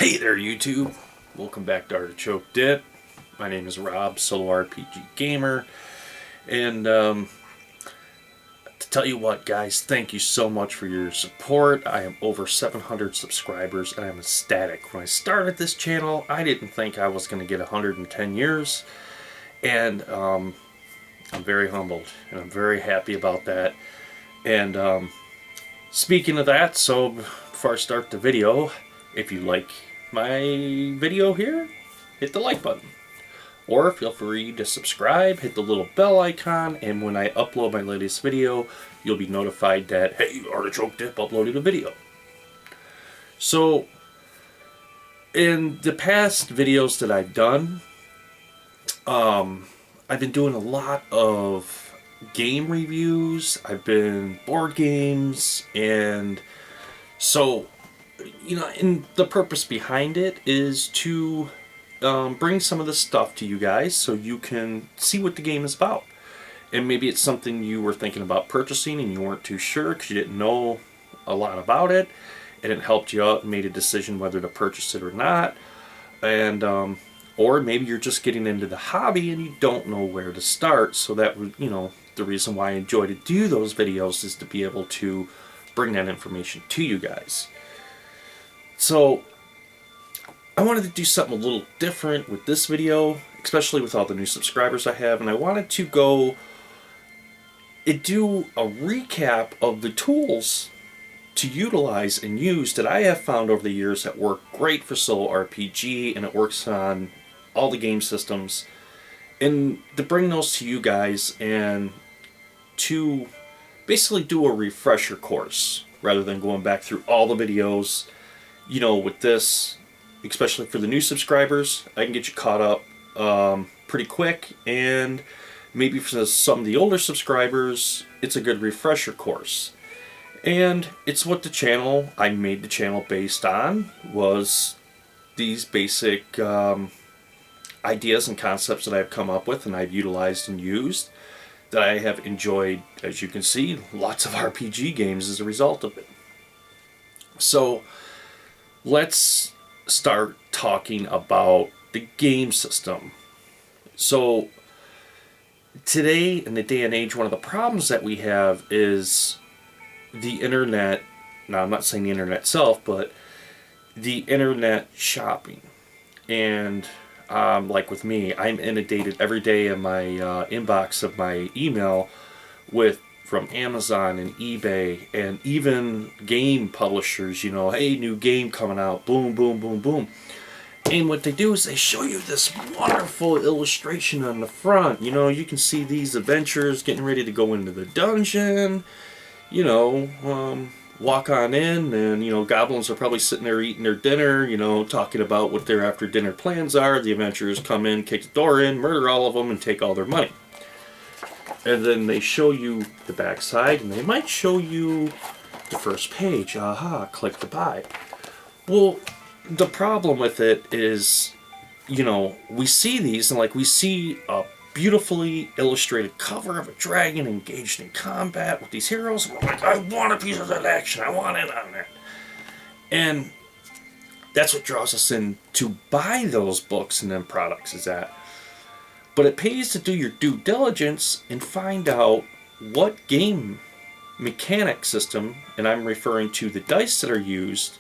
Hey there YouTube, welcome back to Artichoke Dip. My name is Rob, solo RPG gamer, and to tell you what guys, thank you so much for your support. I am over 700 subscribers and I'm ecstatic. When I started this channel, I didn't think I was going to get 110 years, and I'm very humbled and I'm very happy about that. And speaking of that, so before I start the video, if you like my video here, hit the like button. Or feel free to subscribe, hit the little bell icon, and when I upload my latest video, you'll be notified that, hey, Artichoke Dip uploaded a video. So, in the past videos that I've done, I've been doing a lot of game reviews. I've been board games, and so, you know, and the purpose behind it is to bring some of the stuff to you guys so you can see what the game is about. And maybe it's something you were thinking about purchasing and you weren't too sure because you didn't know a lot about it, and it helped you out and made a decision whether to purchase it or not. And or maybe you're just getting into the hobby and you don't know where to start. So that would, you know, the reason why I enjoy to do those videos is to be able to bring that information to you guys. So I wanted to do something a little different with this video, especially with all the new subscribers I have, and I wanted to go and do a recap of the tools to utilize and use that I have found over the years that work great for solo RPG, and it works on all the game systems, and to bring those to you guys and to basically do a refresher course rather than going back through all the videos. You know, with this, especially for the new subscribers, I can get you caught up pretty quick, and maybe for some of the older subscribers, it's a good refresher course. And it's what the channel, I made the channel based on, was these basic ideas and concepts that I've come up with and I've utilized and used, that I have enjoyed, as you can see, lots of RPG games as a result of it. So let's start talking about the game system. So today, in the day and age, one of the problems that we have is the internet. Now, I'm not saying the internet itself, but the internet shopping. And like with me, I'm inundated every day in my inbox of my email with from Amazon and eBay and even game publishers, you know, hey, new game coming out, boom, boom, boom, boom. And what they do is they show you this wonderful illustration on the front. You know, you can see these adventurers getting ready to go into the dungeon, you know, walk on in, and, you know, goblins are probably sitting there eating their dinner, you know, talking about what their after dinner plans are. The adventurers come in, kick the door in, murder all of them, and take all their money. And then they show you the backside, and they might show you the first page. Aha, click to buy. Well, the problem with it is, you know, we see these, and like we see a beautifully illustrated cover of a dragon engaged in combat with these heroes, and we're like, I want a piece of that action, I want it on there. And that's what draws us in to buy those books and then products, is that. But it pays to do your due diligence and find out what game mechanic system, and I'm referring to the dice that are used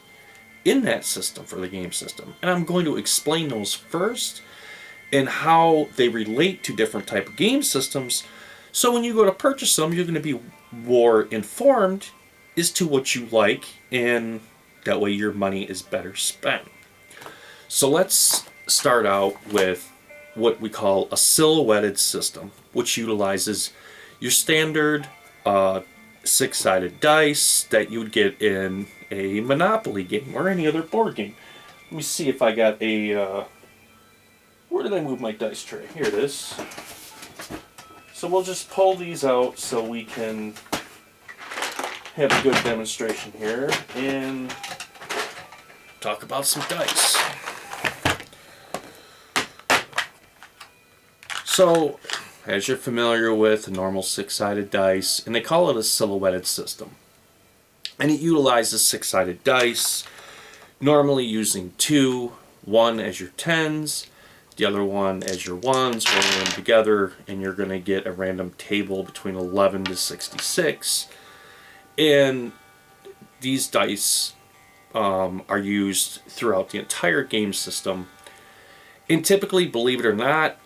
in that system for the game system. And I'm going to explain those first and how they relate to different type of game systems. So when you go to purchase them, you're going to be more informed as to what you like, and that way your money is better spent. So let's start out with what we call a silhouetted system, which utilizes your standard six-sided dice that you would get in a Monopoly game or any other board game. Let me see if I got a... where did I move my dice tray? Here it is. So we'll just pull these out so we can have a good demonstration here and talk about some dice. So, as you're familiar with, a normal six-sided dice, and they call it a silhouetted system. And it utilizes six-sided dice normally using one as your 10s, the other one as your 1s, rolling them together, and you're going to get a random table between 11 to 66. And these dice are used throughout the entire game system. And typically, believe it or not,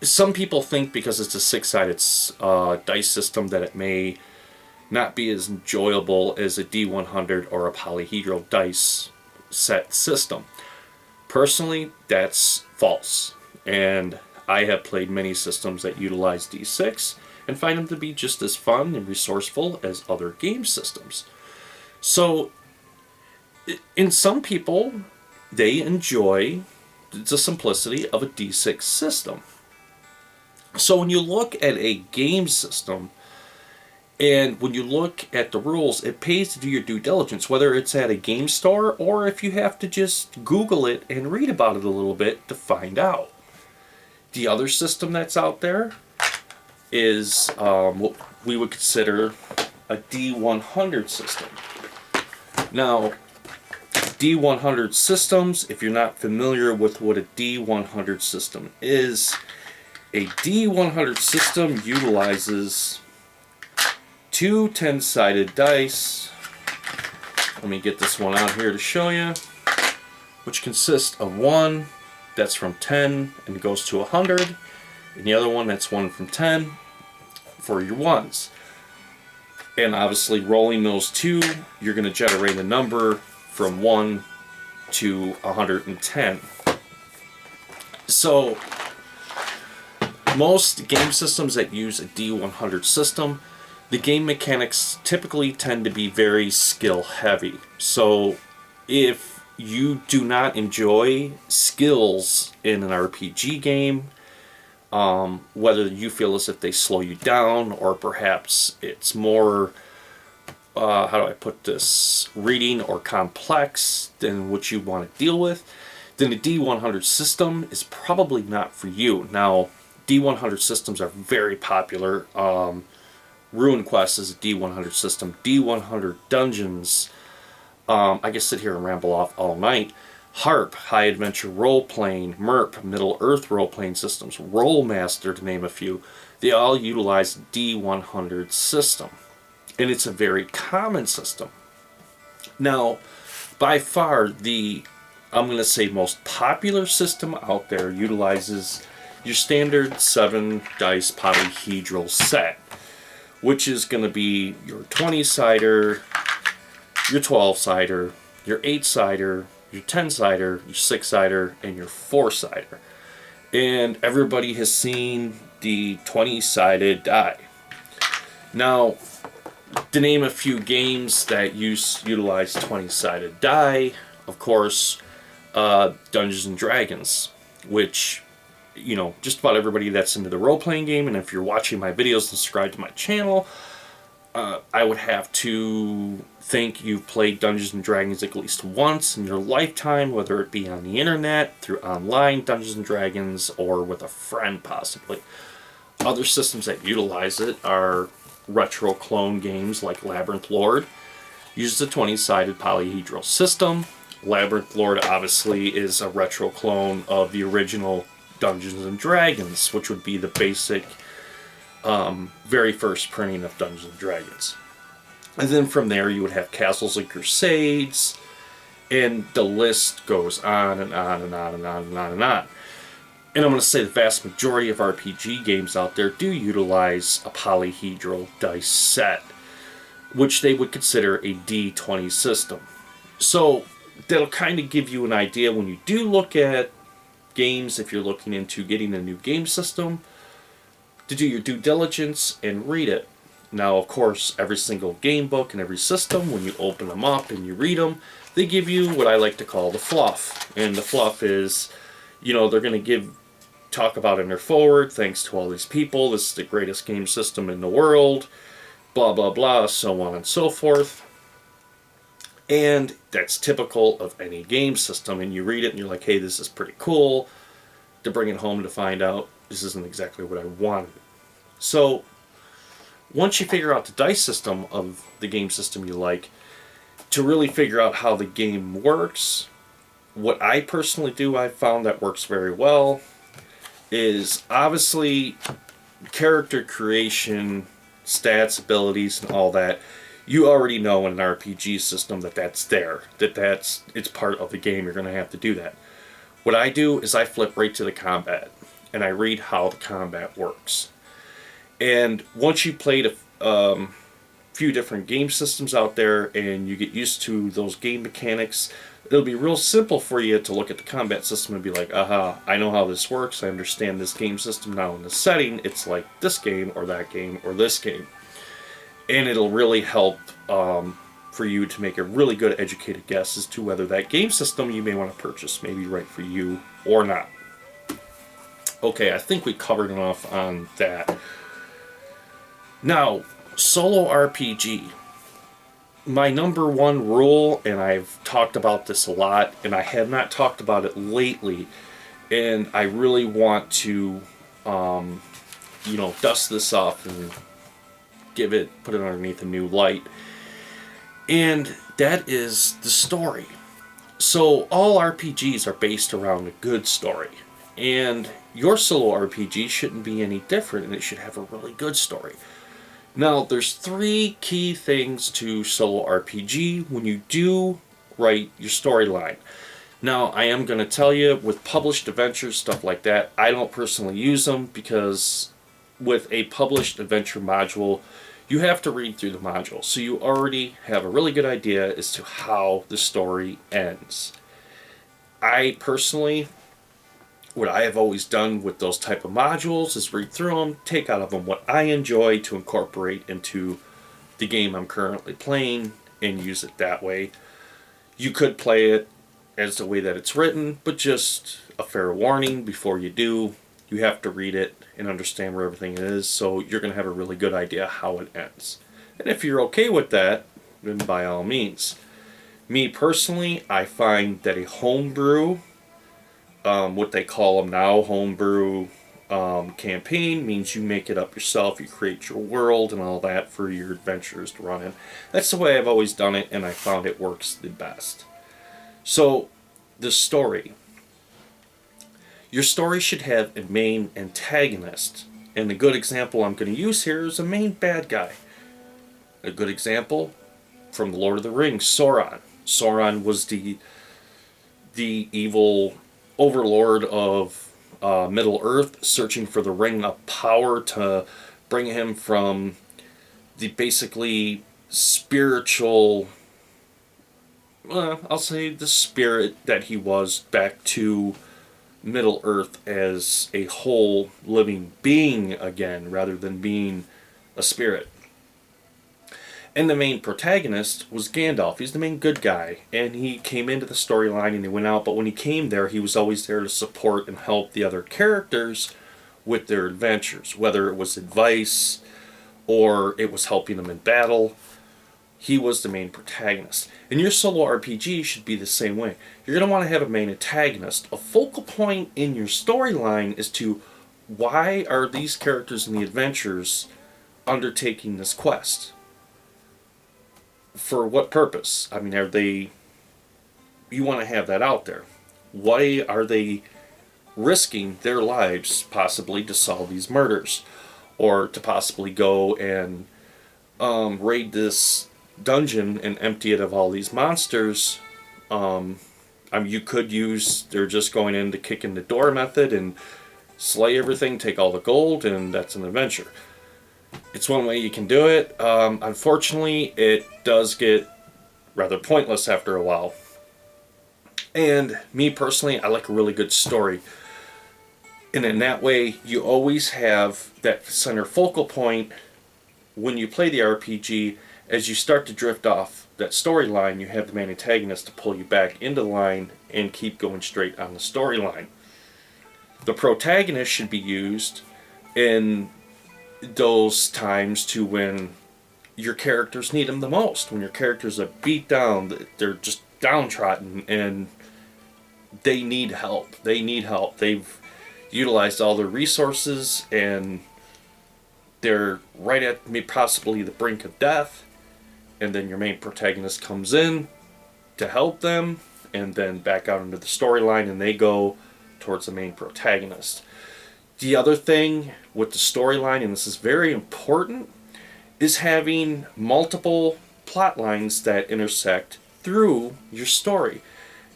some people think because it's a six-sided dice system that it may not be as enjoyable as a D100 or a polyhedral dice set system. Personally, that's false. And I have played many systems that utilize D6 and find them to be just as fun and resourceful as other game systems. So, in some people, they enjoy the simplicity of a D6 system. So when you look at a game system, and when you look at the rules, it pays to do your due diligence, whether it's at a game store or if you have to just Google it and read about it a little bit to find out. The other system that's out there is what we would consider a D100 system. Now, D100 systems, if you're not familiar with what a D100 system is, a D100 system utilizes two 10-sided dice. Let me get this one out here to show you, which consists of one that's from 10 and goes to 100, and the other one that's 1 from 10 for your ones. And obviously rolling those two, you're going to generate a number from 1 to 110. So most game systems that use a D100 system, the game mechanics typically tend to be very skill heavy. So if you do not enjoy skills in an RPG game, whether you feel as if they slow you down or perhaps it's more, how do I put this, reading or complex than what you want to deal with, then the D100 system is probably not for you. Now, D100 systems are very popular. Ruin Quest is a D100 system. D100 Dungeons, I can sit here and ramble off all night. HARP, High Adventure Role Playing, MERP, Middle Earth Role Playing Systems, Rollmaster, to name a few, they all utilize D100 system. And it's a very common system. Now, by far, I'm going to say, most popular system out there utilizes your standard 7 dice polyhedral set, which is going to be your 20-sider, your 12-sider, your 8-sider, your 10-sider, your 6-sider, and your 4-sider. And everybody has seen the 20-sided die. Now, to name a few games that utilize 20-sided die, of course, Dungeons and Dragons, which, you know, just about everybody that's into the role-playing game, and if you're watching my videos and subscribe to my channel, I would have to think you've played Dungeons and Dragons at least once in your lifetime, whether it be on the internet, through online Dungeons and Dragons, or with a friend possibly. Other systems that utilize it are retro clone games like Labyrinth Lord. Uses a 20-sided polyhedral system. Labyrinth Lord obviously is a retro clone of the original Dungeons and Dragons, which would be the basic very first printing of Dungeons and Dragons. And then from there you would have Castles and Crusades, and the list goes on and on and on and on and on and on. And I'm going to say the vast majority of RPG games out there do utilize a polyhedral dice set, which they would consider a D20 system. So that'll kind of give you an idea when you do look at games, if you're looking into getting a new game system, to do your due diligence and read it. Now, of course, every single game book and every system, when you open them up and you read them, they give you what I like to call the fluff. And the fluff is, you know, they're going to talk about in their forward, thanks to all these people, this is the greatest game system in the world, blah, blah, blah, so on and so forth. And that's typical of any game system. And you read it and you're like, hey, this is pretty cool. To bring it home to find out this isn't exactly what I wanted. So once you figure out the dice system of the game system you like, to really figure out how the game works, what I personally do, I found that works very well, is obviously character creation, stats, abilities, and all that. You already know in an RPG system that that's there, it's part of the game. You're going to have to do that. What I do is I flip right to the combat, and I read how the combat works. And once you played a few different game systems out there and you get used to those game mechanics, it'll be real simple for you to look at the combat system and be like, aha, I know how this works. I understand this game system now in this setting. It's like this game or that game or this game. And it'll really help for you to make a really good educated guess as to whether that game system you may want to purchase may be right for you or not. Okay, I think we covered enough on that. Now, solo RPG. My number one rule, and I've talked about this a lot, and I have not talked about it lately, and I really want to, dust this off and put it underneath a new light. And that is the story. So all RPGs are based around a good story. And your solo RPG shouldn't be any different, and it should have a really good story. Now, there's 3 key things to solo RPG when you do write your storyline. Now, I am going to tell you, with published adventures, stuff like that, I don't personally use them because with a published adventure module, you have to read through the module. So you already have a really good idea as to how the story ends. I personally, what I have always done with those type of modules is read through them, take out of them what I enjoy to incorporate into the game I'm currently playing and use it that way. You could play it as the way that it's written, but just a fair warning before you do, you have to read it and understand where everything is, so you're going to have a really good idea how it ends. And if you're okay with that, then by all means. Me personally, I find that a homebrew, what they call them now, homebrew campaign, means you make it up yourself, you create your world and all that for your adventurers to run in. That's the way I've always done it, and I found it works the best. So, the story. Your story should have a main antagonist. And a good example I'm going to use here is a main bad guy. A good example from The Lord of the Rings, Sauron. Sauron was the evil overlord of Middle Earth, searching for the Ring of Power to bring him from the basically spiritual, I'll say the spirit that he was, back to Middle Earth as a whole living being again, rather than being a spirit. And the main protagonist was Gandalf. He's the main good guy, and he came into the storyline and he went out, but when he came there, he was always there to support and help the other characters with their adventures, whether it was advice or it was helping them in battle. He was the main protagonist. And your solo RPG should be the same way. You're going to want to have a main antagonist. A focal point in your storyline is to, why are these characters in the adventures undertaking this quest? For what purpose? I mean, you want to have that out there. Why are they risking their lives possibly to solve these murders? Or to possibly go and raid this dungeon and empty it of all these monsters. You could use, they're just going in to kick in the door method and slay everything, take all the gold, and that's an adventure. It's one way you can do it. Unfortunately, it does get rather pointless after a while. And me personally, I like a really good story. And in that way, you always have that center focal point when you play the RPG. As you start to drift off that storyline, you have the main antagonist to pull you back into the line and keep going straight on the storyline. The protagonist should be used in those times to when your characters need them the most. When your characters are beat down, they're just downtrodden, and they need help. They've utilized all their resources, and they're right at possibly the brink of death. and then your main protagonist comes in to help them, and then back out into the storyline, and they go towards the main protagonist. The other thing with the storyline, and this is very important, is having multiple plot lines that intersect through your story.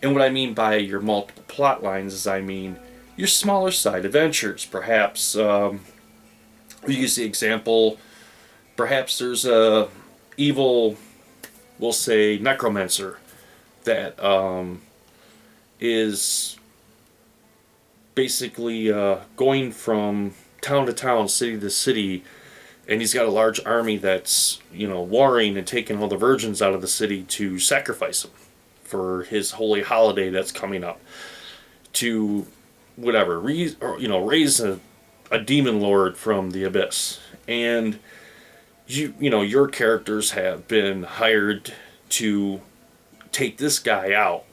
And what I mean by your multiple plot lines is I mean your smaller side adventures. Perhaps we use the example, perhaps there's a evil, we'll say, necromancer that is basically going from town to town, city to city, and he's got a large army that's, warring and taking all the virgins out of the city to sacrifice them for his holy holiday that's coming up, to whatever, raise a demon lord from the abyss. And your characters have been hired to take this guy out.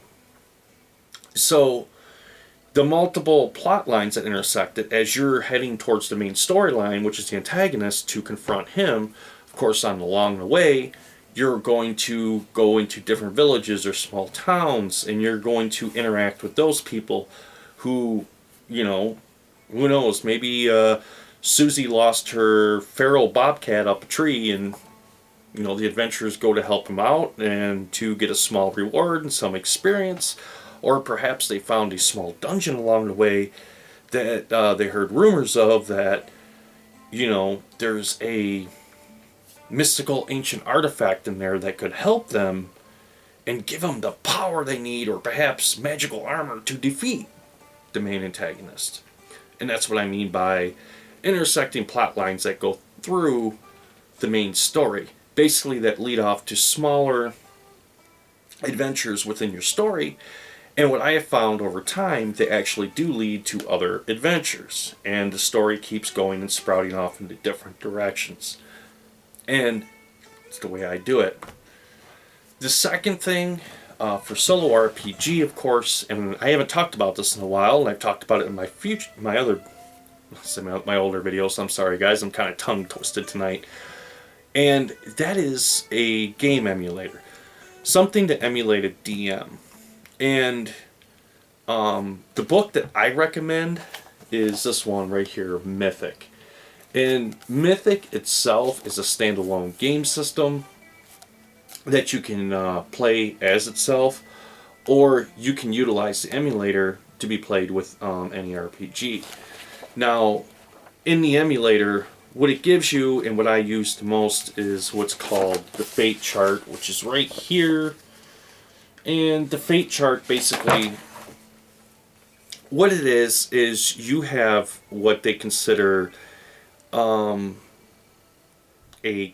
So the multiple plot lines that intersect it as you're heading towards the main storyline, which is the antagonist, to confront him, of course, along the way, you're going to go into different villages or small towns, and you're going to interact with those people who, who knows, maybe Susie lost her feral bobcat up a tree, and the adventurers go to help him out and to get a small reward and some experience. Or perhaps they found a small dungeon along the way that they heard rumors of, that there's a mystical ancient artifact in there that could help them and give them the power they need, or perhaps magical armor to defeat the main antagonist. And that's what I mean by intersecting plot lines that go through the main story, basically that lead off to smaller adventures within your story. And what I have found over time, they actually do lead to other adventures, and the story keeps going and sprouting off into different directions. And it's the way I do it. The second thing, for solo RPG, of course, and I haven't talked about this in a while, and I've talked about it in my older videos. I'm sorry, guys, I'm kind of tongue twisted tonight. And that is a game emulator, something to emulate a DM. And the book that I recommend is this one right here, Mythic. And Mythic itself is a standalone game system that you can play as itself, or you can utilize the emulator to be played with any RPG. Now, in the emulator, what it gives you, and what I use the most, is what's called the fate chart, which is right here. And the fate chart, basically, what it is you have what they consider a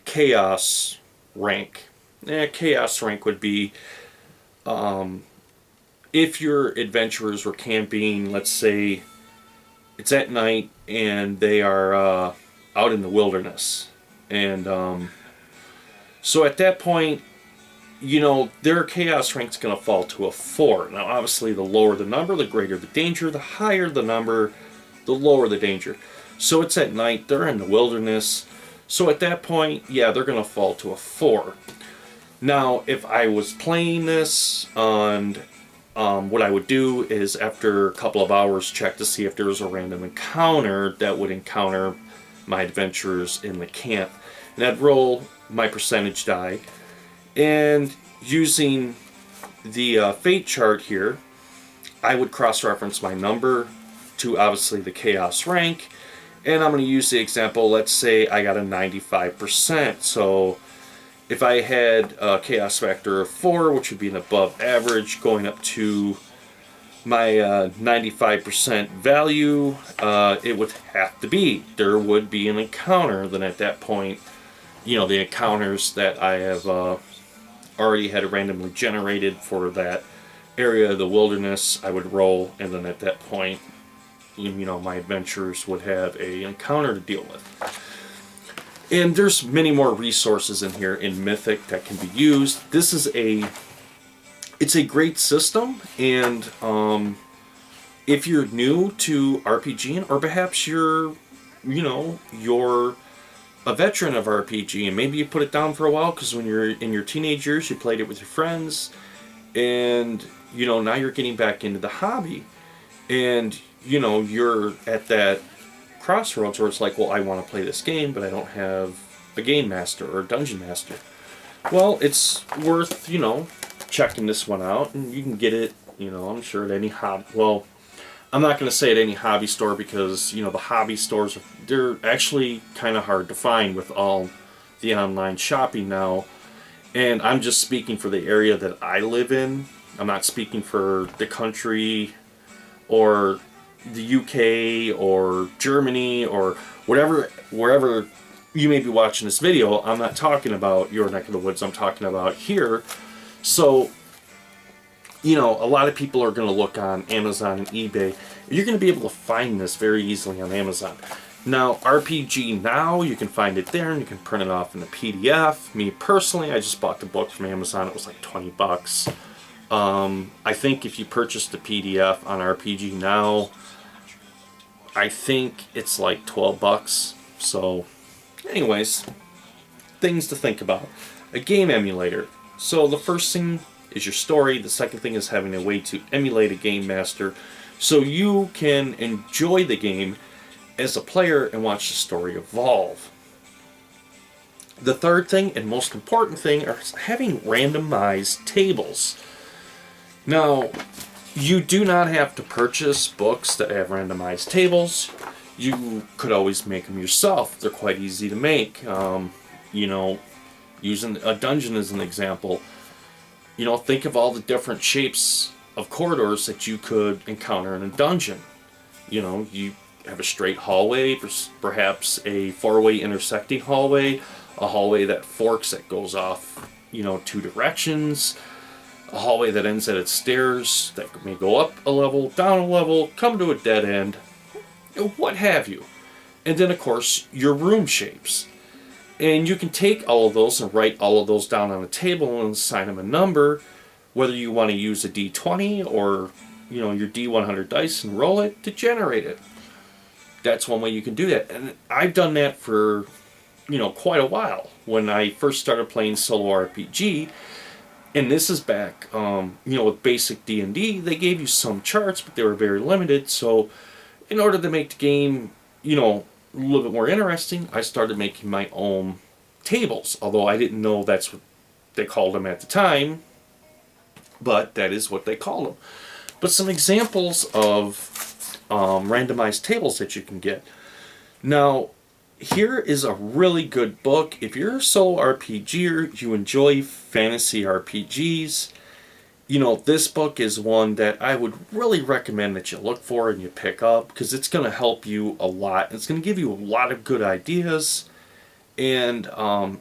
chaos rank. Chaos rank would be if your adventurers were camping, let's say it's at night and they are out in the wilderness. And so at that point, their chaos rank's going to fall to a 4. Now, obviously, the lower the number, the greater the danger. The higher the number, the lower the danger. So it's at night, they're in the wilderness. So at that point, yeah, they're going to fall to a 4. Now, if I was playing this, and what I would do is, after a couple of hours, check to see if there was a random encounter that would encounter my adventurers in the camp. And I'd roll my percentage die. And using the fate chart here, I would cross-reference my number to, obviously, the chaos rank. And I'm going to use the example, let's say I got a 95%. So if I had a chaos factor of 4, which would be an above average, going up to my 95% value, it would have to be, there would be an encounter. Then at that point, the encounters that I have already had randomly generated for that area of the wilderness, I would roll, and then at that point, my adventurers would have an encounter to deal with. And there's many more resources in here in Mythic that can be used. It's a great system, and if you're new to RPGing, or perhaps you're a veteran of RPG and maybe you put it down for a while because when you're in your teenage years you played it with your friends, and now you're getting back into the hobby, and you're at that crossroads where it's like, well, I want to play this game but I don't have a game master or a dungeon master. Well, it's worth checking this one out, and you can get it I'm sure at any hobby. Well, I'm not going to say at any hobby store because the hobby stores, they're actually kind of hard to find with all the online shopping now. And I'm just speaking for the area that I live in. I'm not speaking for the country or the UK or Germany or wherever you may be watching this video. I'm not talking about your neck of the woods. I'm talking about here. So, a lot of people are going to look on Amazon and eBay. You're going to be able to find this very easily on Amazon. Now, RPG Now, you can find it there and you can print it off in a PDF. Me personally, I just bought the book from Amazon. It was like 20 bucks. I think if you purchase the PDF on RPG Now, I think it's like 12 bucks. So, anyways, things to think about. A game emulator. So the first thing is your story. The second thing is having a way to emulate a game master so you can enjoy the game as a player and watch the story evolve. The third thing and most important thing is having randomized tables. Now, you do not have to purchase books that have randomized tables. You could always make them yourself. They're quite easy to make. Using a dungeon as an example, think of all the different shapes of corridors that you could encounter in a dungeon. You have a straight hallway, perhaps a four-way intersecting hallway, a hallway that forks that goes off, two directions, a hallway that ends at its stairs that may go up a level, down a level, come to a dead end, what have you. And then, of course, your room shapes. And you can take all of those and write all of those down on a table and assign them a number, whether you want to use a D20 or, your D100 dice and roll it to generate it. That's one way you can do that. And I've done that for, quite a while. When I first started playing solo RPG, and this is back, with basic D&D, they gave you some charts, but they were very limited. So in order to make the game, a little bit more interesting, I started making my own tables, although I didn't know that's what they called them at the time, but that is what they call them. But some examples of randomized tables that you can get. Now, here is a really good book. If you're a solo RPGer, you enjoy fantasy RPGs, this book is one that I would really recommend that you look for and you pick up, because it's going to help you a lot. It's going to give you a lot of good ideas, and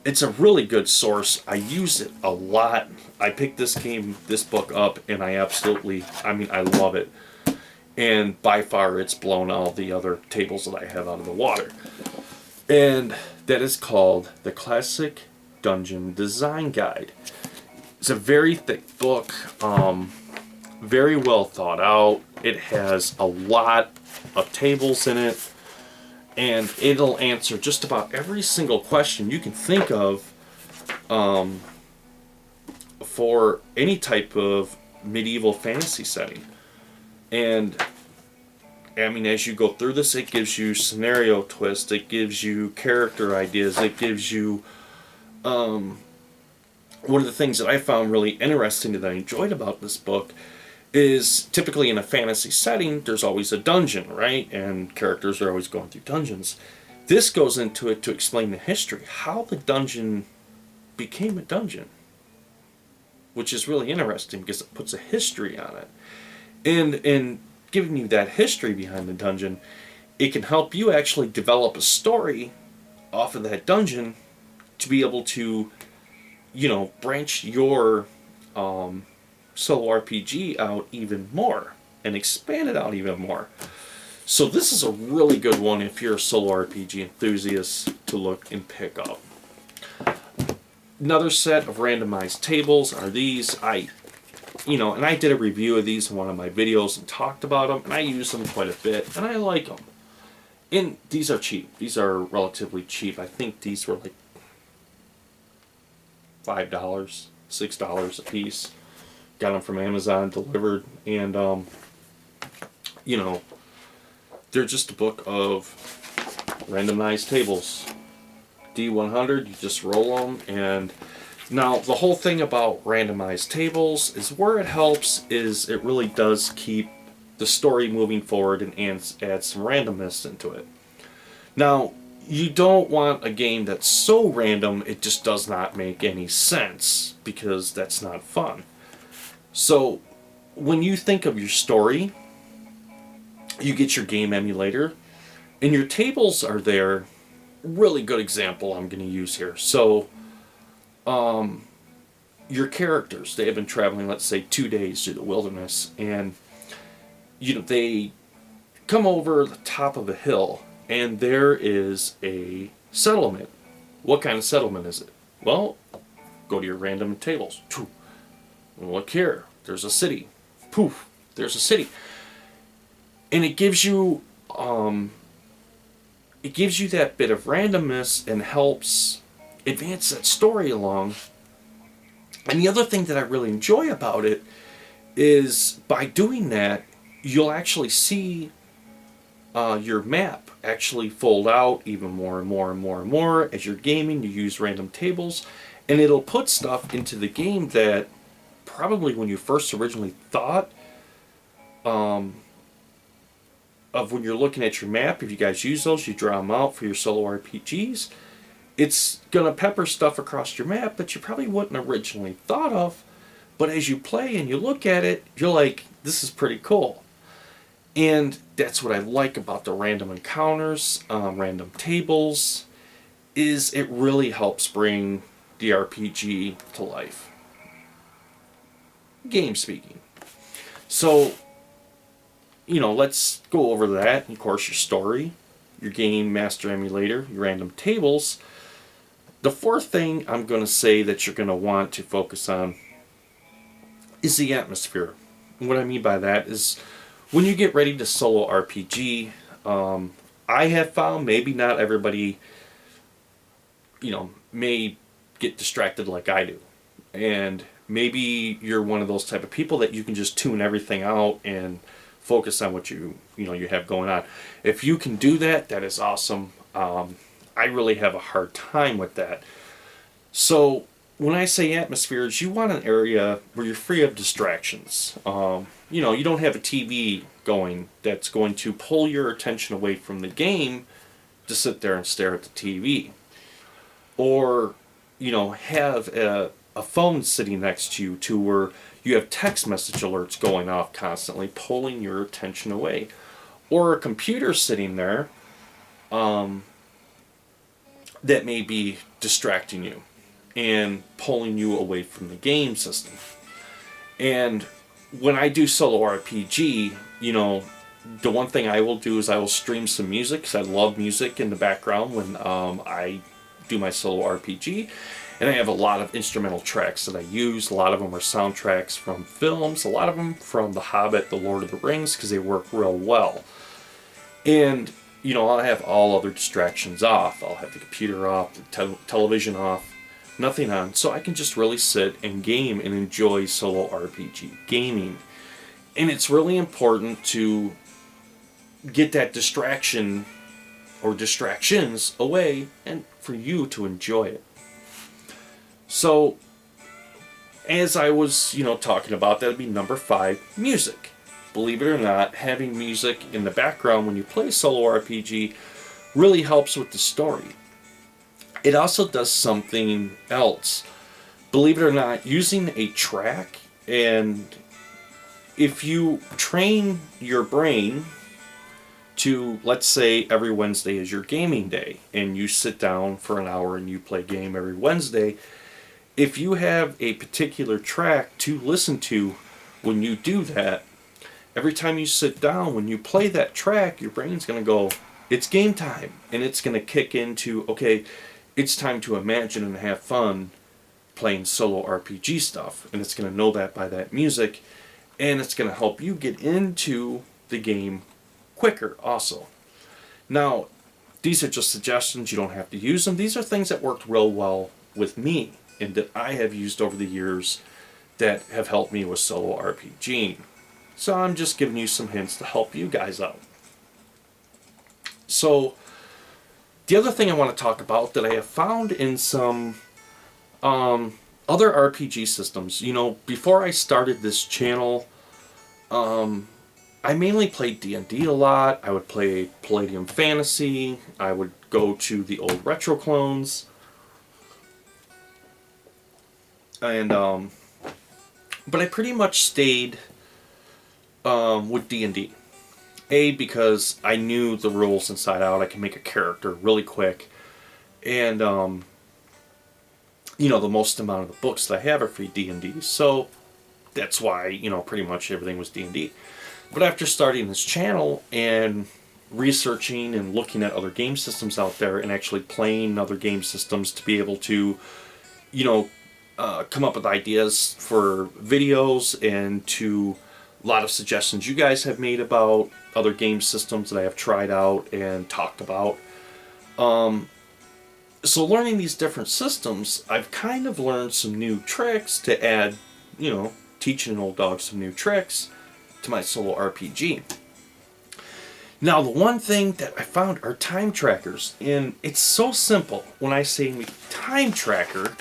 it's a really good source. I use it a lot. I picked this book up, and I love it. And by far, it's blown all the other tables that I have out of the water. And that is called The Classic Dungeon Design Guide. It's a very thick book, very well thought out. It has a lot of tables in it, and it'll answer just about every single question you can think of for any type of medieval fantasy setting. And as you go through this, it gives you scenario twists, it gives you character ideas, it gives you one of the things that I found really interesting that I enjoyed about this book is typically in a fantasy setting, there's always a dungeon, right? And characters are always going through dungeons. This goes into it to explain the history, how the dungeon became a dungeon, which is really interesting because it puts a history on it. And giving you that history behind the dungeon, it can help you actually develop a story off of that dungeon to be able to, branch your solo RPG out even more and expand it out even more. So this is a really good one if you're a solo RPG enthusiast to look and pick up. Another set of randomized tables are these. And I did a review of these in one of my videos and talked about them, and I use them quite a bit, and I like them. And these are cheap. These are relatively cheap. I think these were like $5, $6 a piece. Got them from Amazon delivered, and you know, they're just a book of randomized tables. D100, you just roll them, and now the whole thing about randomized tables is where it helps is it really does keep the story moving forward and add some randomness into it. Now, you don't want a game that's so random it just does not make any sense, because that's not fun. So when you think of your story, you get your game emulator, and your tables are there. Really good example I'm going to use here. So your characters, they have been traveling, let's say, 2 days through the wilderness, and they come over the top of a hill, and there is a settlement. What kind of settlement is it? Well, go to your random tables. Look here, there's a city. Poof, there's a city. And it gives you that bit of randomness and helps advance that story along. And the other thing that I really enjoy about it is by doing that, you'll actually see your map actually fold out even more and more and more and more. As you're gaming, you use random tables, and it'll put stuff into the game that probably when you first originally thought of when you're looking at your map, if you guys use those, you draw them out for your solo RPGs, it's going to pepper stuff across your map that you probably wouldn't originally thought of, but as you play and you look at it, you're like, this is pretty cool. And that's what I like about the random encounters, random tables, is it really helps bring the RPG to life. Game speaking. So, let's go over that. Of course, your story, your game master emulator, your random tables. The fourth thing I'm going to say that you're going to want to focus on is the atmosphere. And what I mean by that is when you get ready to solo RPG, I have found maybe not everybody, may get distracted like I do. And maybe you're one of those type of people that you can just tune everything out and focus on what you have going on. If you can do that, that is awesome. I really have a hard time with that. So when I say atmospheres, you want an area where you're free of distractions. You don't have a TV going that's going to pull your attention away from the game to sit there and stare at the TV. Or, have a phone sitting next to you to where you have text message alerts going off constantly, pulling your attention away. Or a computer sitting there that may be distracting you and pulling you away from the game system. And when I do solo RPG, the one thing I will do is I will stream some music, because I love music in the background when I do my solo RPG. And I have a lot of instrumental tracks that I use. A lot of them are soundtracks from films. A lot of them from The Hobbit, The Lord of the Rings, because they work real well. And, I'll have all other distractions off. I'll have the computer off, the television off, nothing on. So I can just really sit and game and enjoy solo RPG gaming. And it's really important to get that distraction or distractions away and for you to enjoy it. So, as I was, talking about, that would be number 5, music. Believe it or not, having music in the background when you play solo RPG really helps with the story. It also does something else. Believe it or not, using a track, and if you train your brain to, let's say, every Wednesday is your gaming day, and you sit down for an hour and you play a game every Wednesday, if you have a particular track to listen to when you do that, every time you sit down, when you play that track, your brain's going to go, it's game time. And it's going to kick into, okay, it's time to imagine and have fun playing solo RPG stuff. And it's going to know that by that music. And it's going to help you get into the game quicker also. Now, these are just suggestions. You don't have to use them. These are things that worked real well with me and that I have used over the years that have helped me with solo RPG. So I'm just giving you some hints to help you guys out. So the other thing I want to talk about that I have found in some other RPG systems, before I started this channel, I mainly played D&D a lot. I would play Palladium Fantasy. I would go to the old retro clones. And, but I pretty much stayed with D&D. Because I knew the rules inside out. I can make a character really quick. And, the most amount of the books that I have are for D&D. So that's why, pretty much everything was D&D. But after starting this channel and researching and looking at other game systems out there and actually playing other game systems to be able to, come up with ideas for videos and to a lot of suggestions you guys have made about other game systems that I have tried out and talked about. So learning these different systems, I've kind of learned some new tricks to add, teaching an old dog some new tricks to my solo RPG. Now, the one thing that I found are time trackers, and it's so simple. When I say time tracker,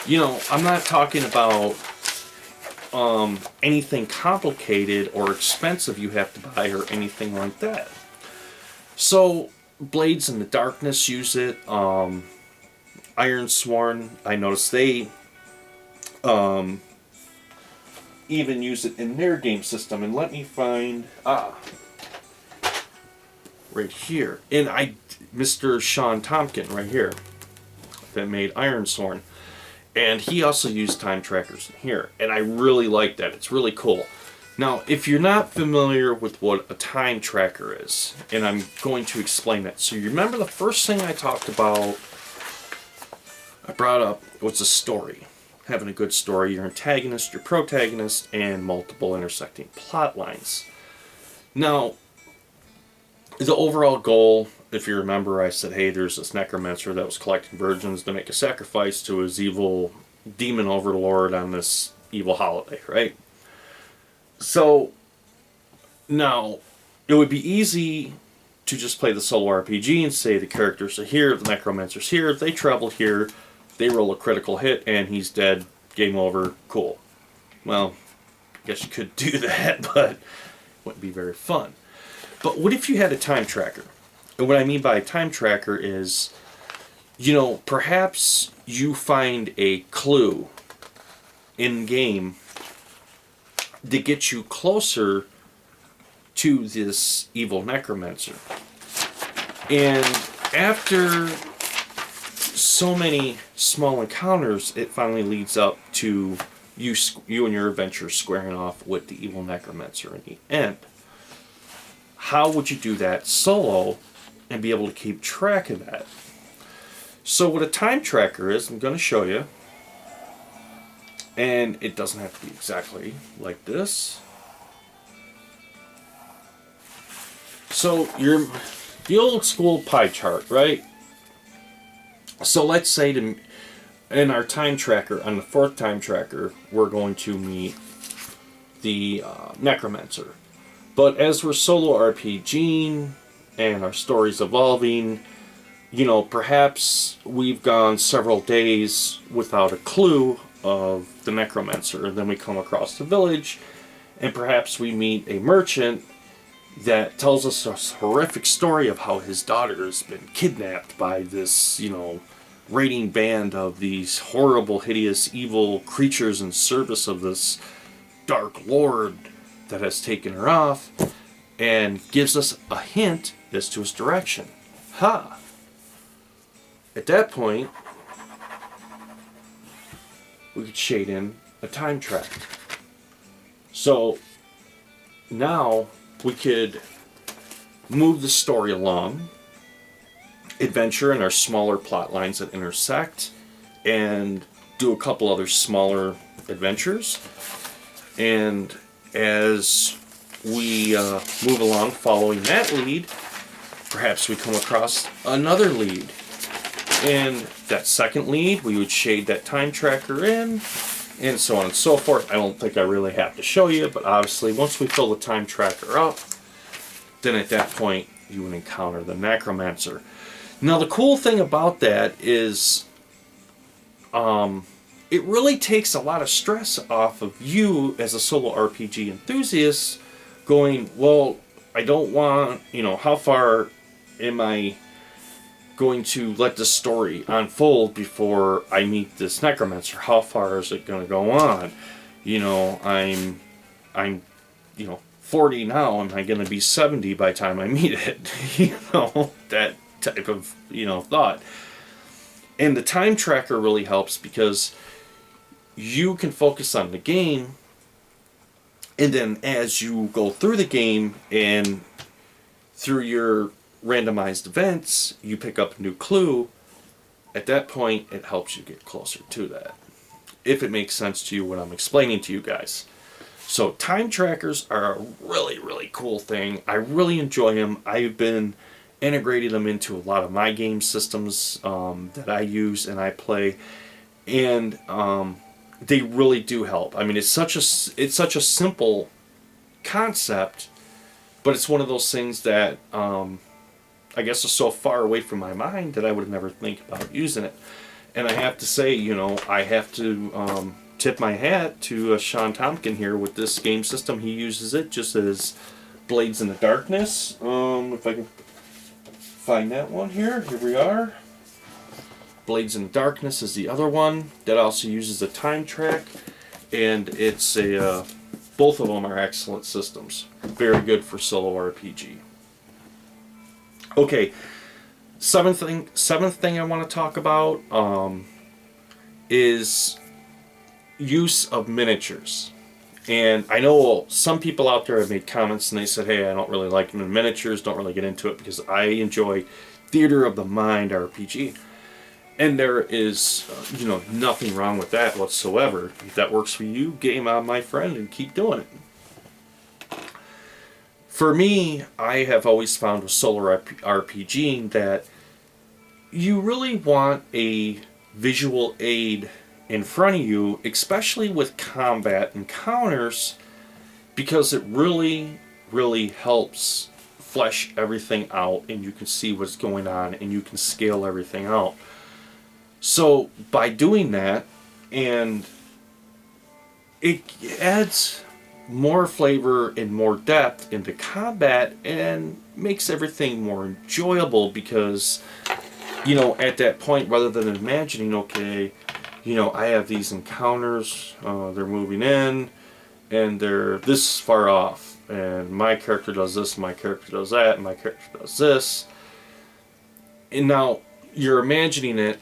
I'm not talking about anything complicated or expensive you have to buy or anything like that. So, Blades in the Darkness use it. Iron Sworn, I noticed they even use it in their game system. And let me find right here. And Mr. Sean Tompkin right here that made Iron Sworn. And he also used time trackers in here. And I really like that. It's really cool. Now, if you're not familiar with what a time tracker is, and I'm going to explain that. So you remember the first thing I brought up was a story. Having a good story, your antagonist, your protagonist, and multiple intersecting plot lines. Now, the overall goal, if you remember, I said, hey, there's this necromancer that was collecting virgins to make a sacrifice to his evil demon overlord on this evil holiday, right? So, now, it would be easy to just play the solo RPG and say the characters are here, the necromancer's here, they travel here, they roll a critical hit, and he's dead, game over, cool. Well, I guess you could do that, but it wouldn't be very fun. But what if you had a time tracker? And what I mean by a time tracker is, perhaps you find a clue in-game to get you closer to this evil necromancer. And after so many small encounters, it finally leads up to you and your adventure squaring off with the evil necromancer in the end. How would you do that solo and be able to keep track of that? So what a time tracker is, I'm going to show you. And it doesn't have to be exactly like this. So you're the old school pie chart, right? So let's say in our time tracker, on the fourth time tracker, we're going to meet the necromancer. But as we're solo RPGing and our story's evolving, perhaps we've gone several days without a clue of the necromancer. And then we come across the village, and perhaps we meet a merchant that tells us a horrific story of how his daughter has been kidnapped by this, raiding band of these horrible, hideous, evil creatures in service of this dark lord that has taken her off, and gives us a hint as to his direction. Ha! At that point, we could shade in a time track. So now we could move the story along, adventure in our smaller plot lines that intersect, and do a couple other smaller adventures. And as we move along following that lead, perhaps we come across another lead. And that second lead, we would shade that time tracker in, and so on and so forth. I don't think I really have to show you, but obviously once we fill the time tracker up, then at that point you would encounter the necromancer. Now the cool thing about that is it really takes a lot of stress off of you as a solo RPG enthusiast going, well, I don't want, how far am I going to let the story unfold before I meet this necromancer? How far is it going to go on? I'm 40 now. Am I going to be 70 by the time I meet it? That type of, thought. And the time tracker really helps because you can focus on the game, and then as you go through the game and through your randomized events, you pick up a new clue. At that point, it helps you get closer to that, if it makes sense to you what I'm explaining to you guys. So time trackers are a really, really cool thing. I really enjoy them. I've been integrating them into a lot of my game systems that I use and I play, and they really do help. I mean, it's such a simple concept, but it's one of those things that I guess is so far away from my mind that I would never think about using it. And I have to say, I have to tip my hat to Sean Tompkin here with this game system. He uses it just as Blades in the Darkness. If I can find that one here. Here we are. Blades in the Darkness is the other one that also uses a time track, and it's a both of them are excellent systems. Very good for solo RPG. Okay, seventh thing I want to talk about is use of miniatures. And I know some people out there have made comments and they said, hey, I don't really like them in miniatures, don't really get into it because I enjoy theater of the mind RPG. And there is, nothing wrong with that whatsoever. If that works for you, game on, my friend, and keep doing it. For me, I have always found with solo RPG that you really want a visual aid in front of you, especially with combat encounters, because it really, really helps flesh everything out and you can see what's going on and you can scale everything out. So by doing that, and it adds more flavor and more depth into combat and makes everything more enjoyable because, at that point, rather than imagining, okay, I have these encounters, they're moving in, and they're this far off, and my character does this, my character does that, and my character does this. And now you're imagining it,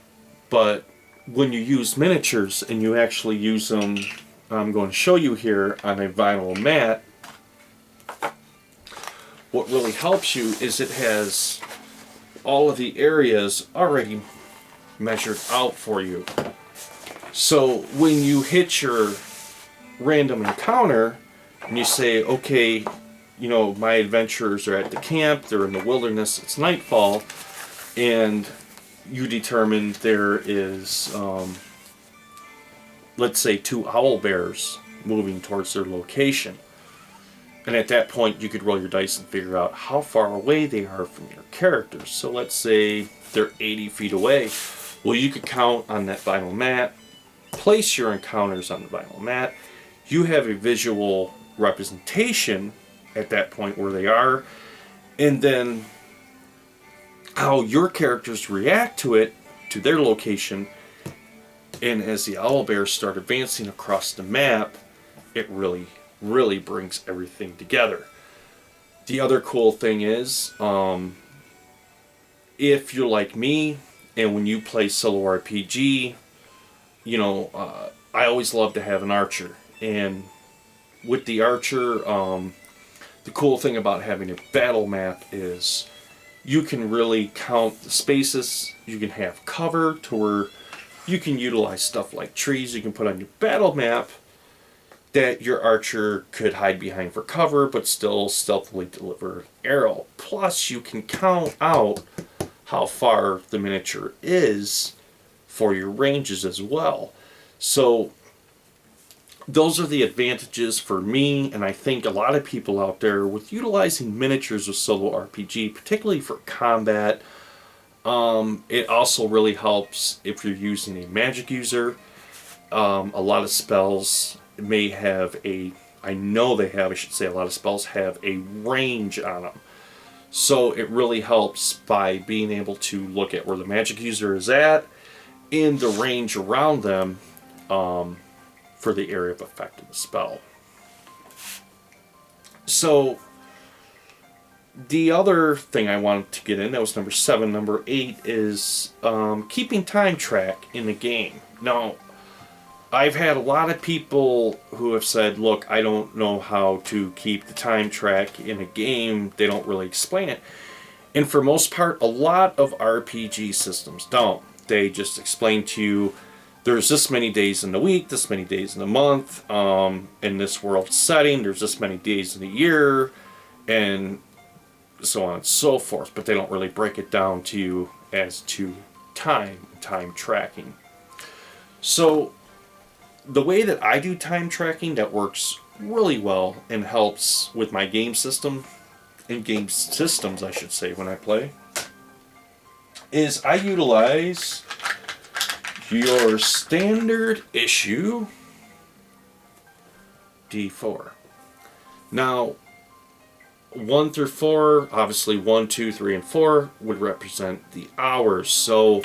but when you use miniatures and you actually use them, I'm going to show you here on a vinyl mat, what really helps you is it has all of the areas already measured out for you. So when you hit your random encounter and you say, okay, my adventurers are at the camp, they're in the wilderness, it's nightfall, and you determine there is, let's say, 2 owl bears moving towards their location. And at that point, you could roll your dice and figure out how far away they are from your characters. So let's say they're 80 feet away. Well, you could count on that vinyl mat, place your encounters on the vinyl mat. You have a visual representation at that point where they are, and then how your characters react to it, to their location. And as the owlbears start advancing across the map, it really, really brings everything together. The other cool thing is, if you're like me, and when you play solo RPG, I always love to have an archer. And with the archer, the cool thing about having a battle map is you can really count the spaces. You can have cover to where you can utilize stuff like trees you can put on your battle map that your archer could hide behind for cover, but still stealthily deliver an arrow. Plus, you can count out how far the miniature is for your ranges as well. So those are the advantages for me, and I think a lot of people out there with utilizing miniatures with solo RPG, particularly for combat. It also really helps if you're using a magic user. A lot of spells may have I should say a lot of spells have a range on them. So it really helps by being able to look at where the magic user is at and the range around them for the area of effect of the spell. So the other thing I wanted to get in, that was number 7. Number 8 is keeping time track in the game. Now, I've had a lot of people who have said, look, I don't know how to keep the time track in a game. They don't really explain it. And for most part, a lot of RPG systems don't. They just explain to you, there's this many days in the week, this many days in the month, in this world setting, there's this many days in the year, and so on and so forth. But they don't really break it down to you as to time tracking. So the way that I do time tracking that works really well and helps with my game system, and game systems I should say when I play, is I utilize your standard issue D4. Now, 1 through 4, obviously 1, 2, 3, and 4 would represent the hours. So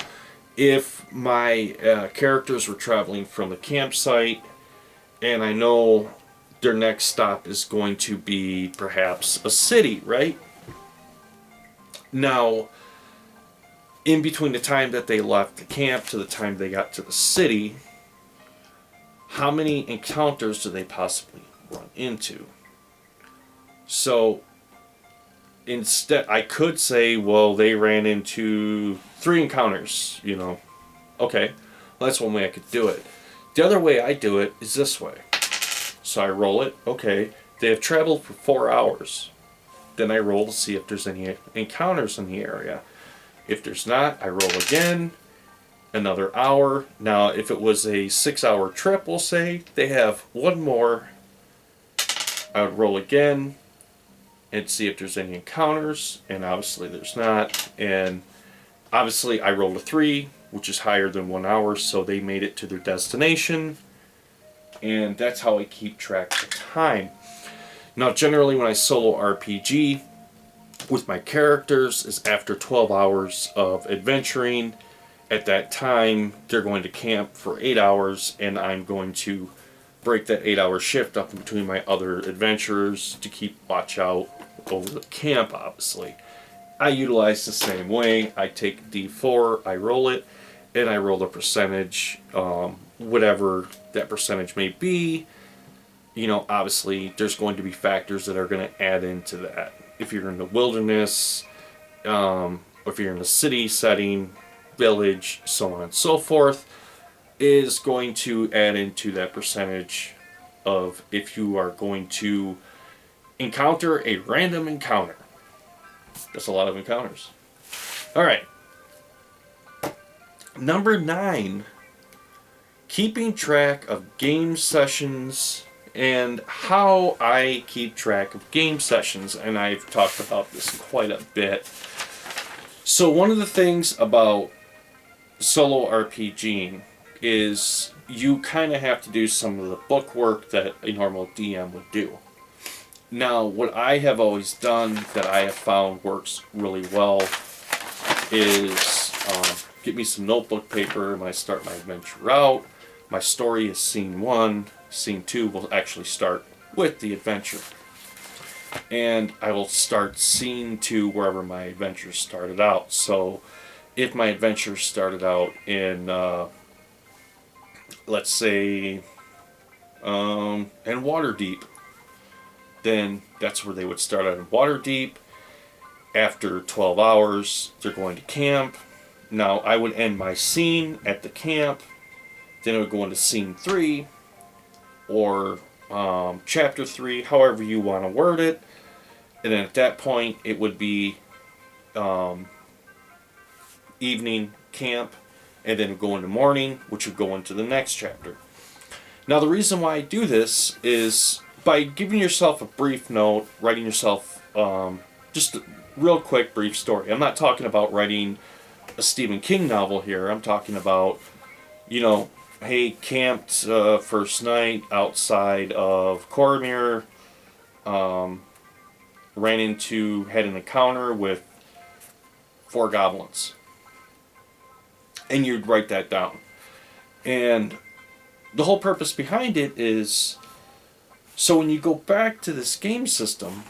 if my characters were traveling from the campsite and I know their next stop is going to be perhaps a city, right? Now, in between the time that they left the camp to the time they got to the city, how many encounters do they possibly run into? So instead, I could say, well, they ran into 3 encounters, Okay, well, that's one way I could do it. The other way I do it is this way. So I roll it. Okay, they have traveled for 4 hours. Then I roll to see if there's any encounters in the area. If there's not, I roll again. Another hour. Now, if it was a 6-hour trip, we'll say, they have 1 more. I would roll again and see if there's any encounters. And obviously there's not. And obviously I rolled a 3, which is higher than 1 hour, so they made it to their destination. And that's how I keep track of time. Now, generally when I solo RPG with my characters is after 12 hours of adventuring. At that time, they're going to camp for 8 hours, and I'm going to break that 8-hour shift up in between my other adventurers to keep watch out over the camp, obviously. I utilize the same way. I take D4, I roll it, and I roll the percentage, whatever that percentage may be. Obviously, there's going to be factors that are going to add into that. If you're in the wilderness, or if you're in a city setting, village, so on and so forth, is going to add into that percentage of if you are going to encounter a random encounter. That's a lot of encounters. Alright. Number 9. Keeping track of game sessions and how I keep track of game sessions. And I've talked about this quite a bit. So one of the things about solo RPGing is you kind of have to do some of the book work that a normal DM would do. Now, what I have always done that I have found works really well is get me some notebook paper when I start my adventure out. My story is scene 1. Scene 2 will actually start with the adventure. And I will start scene 2 wherever my adventure started out. So if my adventure started out in, let's say, in Waterdeep, then that's where they would start out in Waterdeep. After 12 hours, they're going to camp. Now, I would end my scene at the camp. Then it would go into scene 3. Or chapter 3, however you want to word it. And then at that point, it would be evening camp, and then go into morning, which would go into the next chapter. Now, the reason why I do this is by giving yourself a brief note, writing yourself just a real quick, brief story. I'm not talking about writing a Stephen King novel here. I'm talking about, hey, camped first night outside of Cormyr, had an encounter with 4 goblins. And you'd write that down. And the whole purpose behind it is, so when you go back to this game system,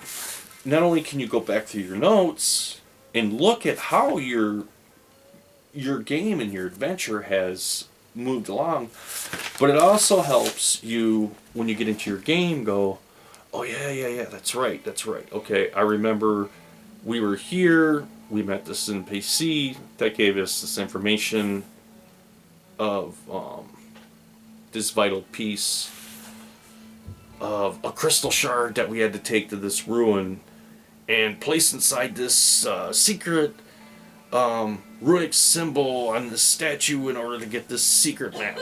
not only can you go back through your notes and look at how your game and your adventure has moved along, but it also helps you, when you get into your game, go, oh yeah, that's right. Okay, I remember we were here, we met this NPC that gave us this information of this vital piece of a crystal shard that we had to take to this ruin and place inside this secret runic symbol on this statue in order to get this secret map.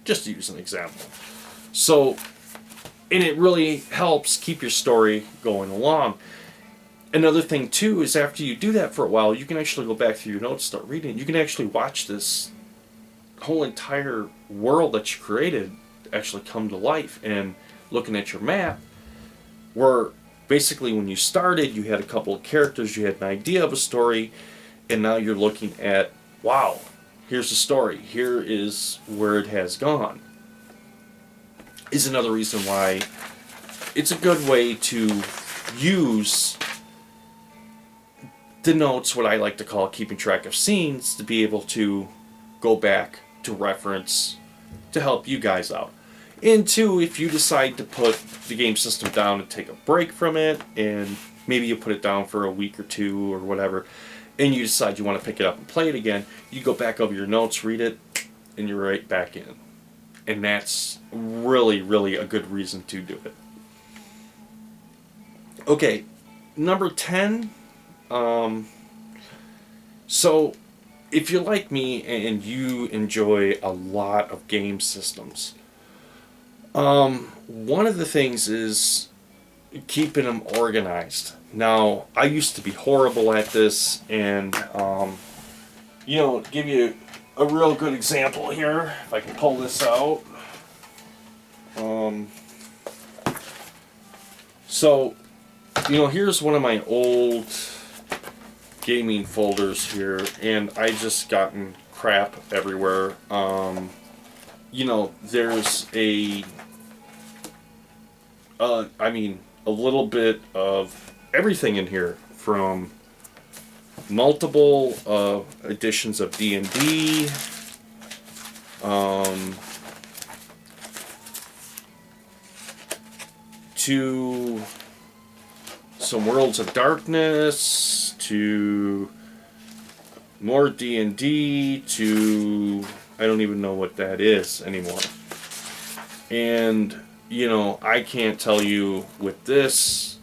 Just to use an example. So, and it really helps keep your story going along. Another thing too is after you do that for a while, you can actually go back through your notes, start reading. You can actually watch this whole entire world that you created actually come to life. And looking at your map, where basically when you started, you had a couple of characters, you had an idea of a story, and now you're looking at, wow, here's the story, here is where it has gone. Is another reason why it's a good way to use the notes, what I like to call keeping track of scenes, to be able to go back to reference to help you guys out. And 2, if you decide to put the game system down and take a break from it, and maybe you put it down for a week or 2 or whatever, and you decide you want to pick it up and play it again, you go back over your notes, read it, and you're right back in. And that's really, really a good reason to do it. Okay, number 10. So, if you're like me and you enjoy a lot of game systems, one of the things is keeping them organized. Now, I used to be horrible at this, and, give you a real good example here, if I can pull this out. So, here's one of my old gaming folders here, and I just gotten crap everywhere. There's a little bit of everything in here, from multiple editions of D&D, to some Worlds of Darkness, to more D&D, to I don't even know what that is anymore. And, I can't tell you with this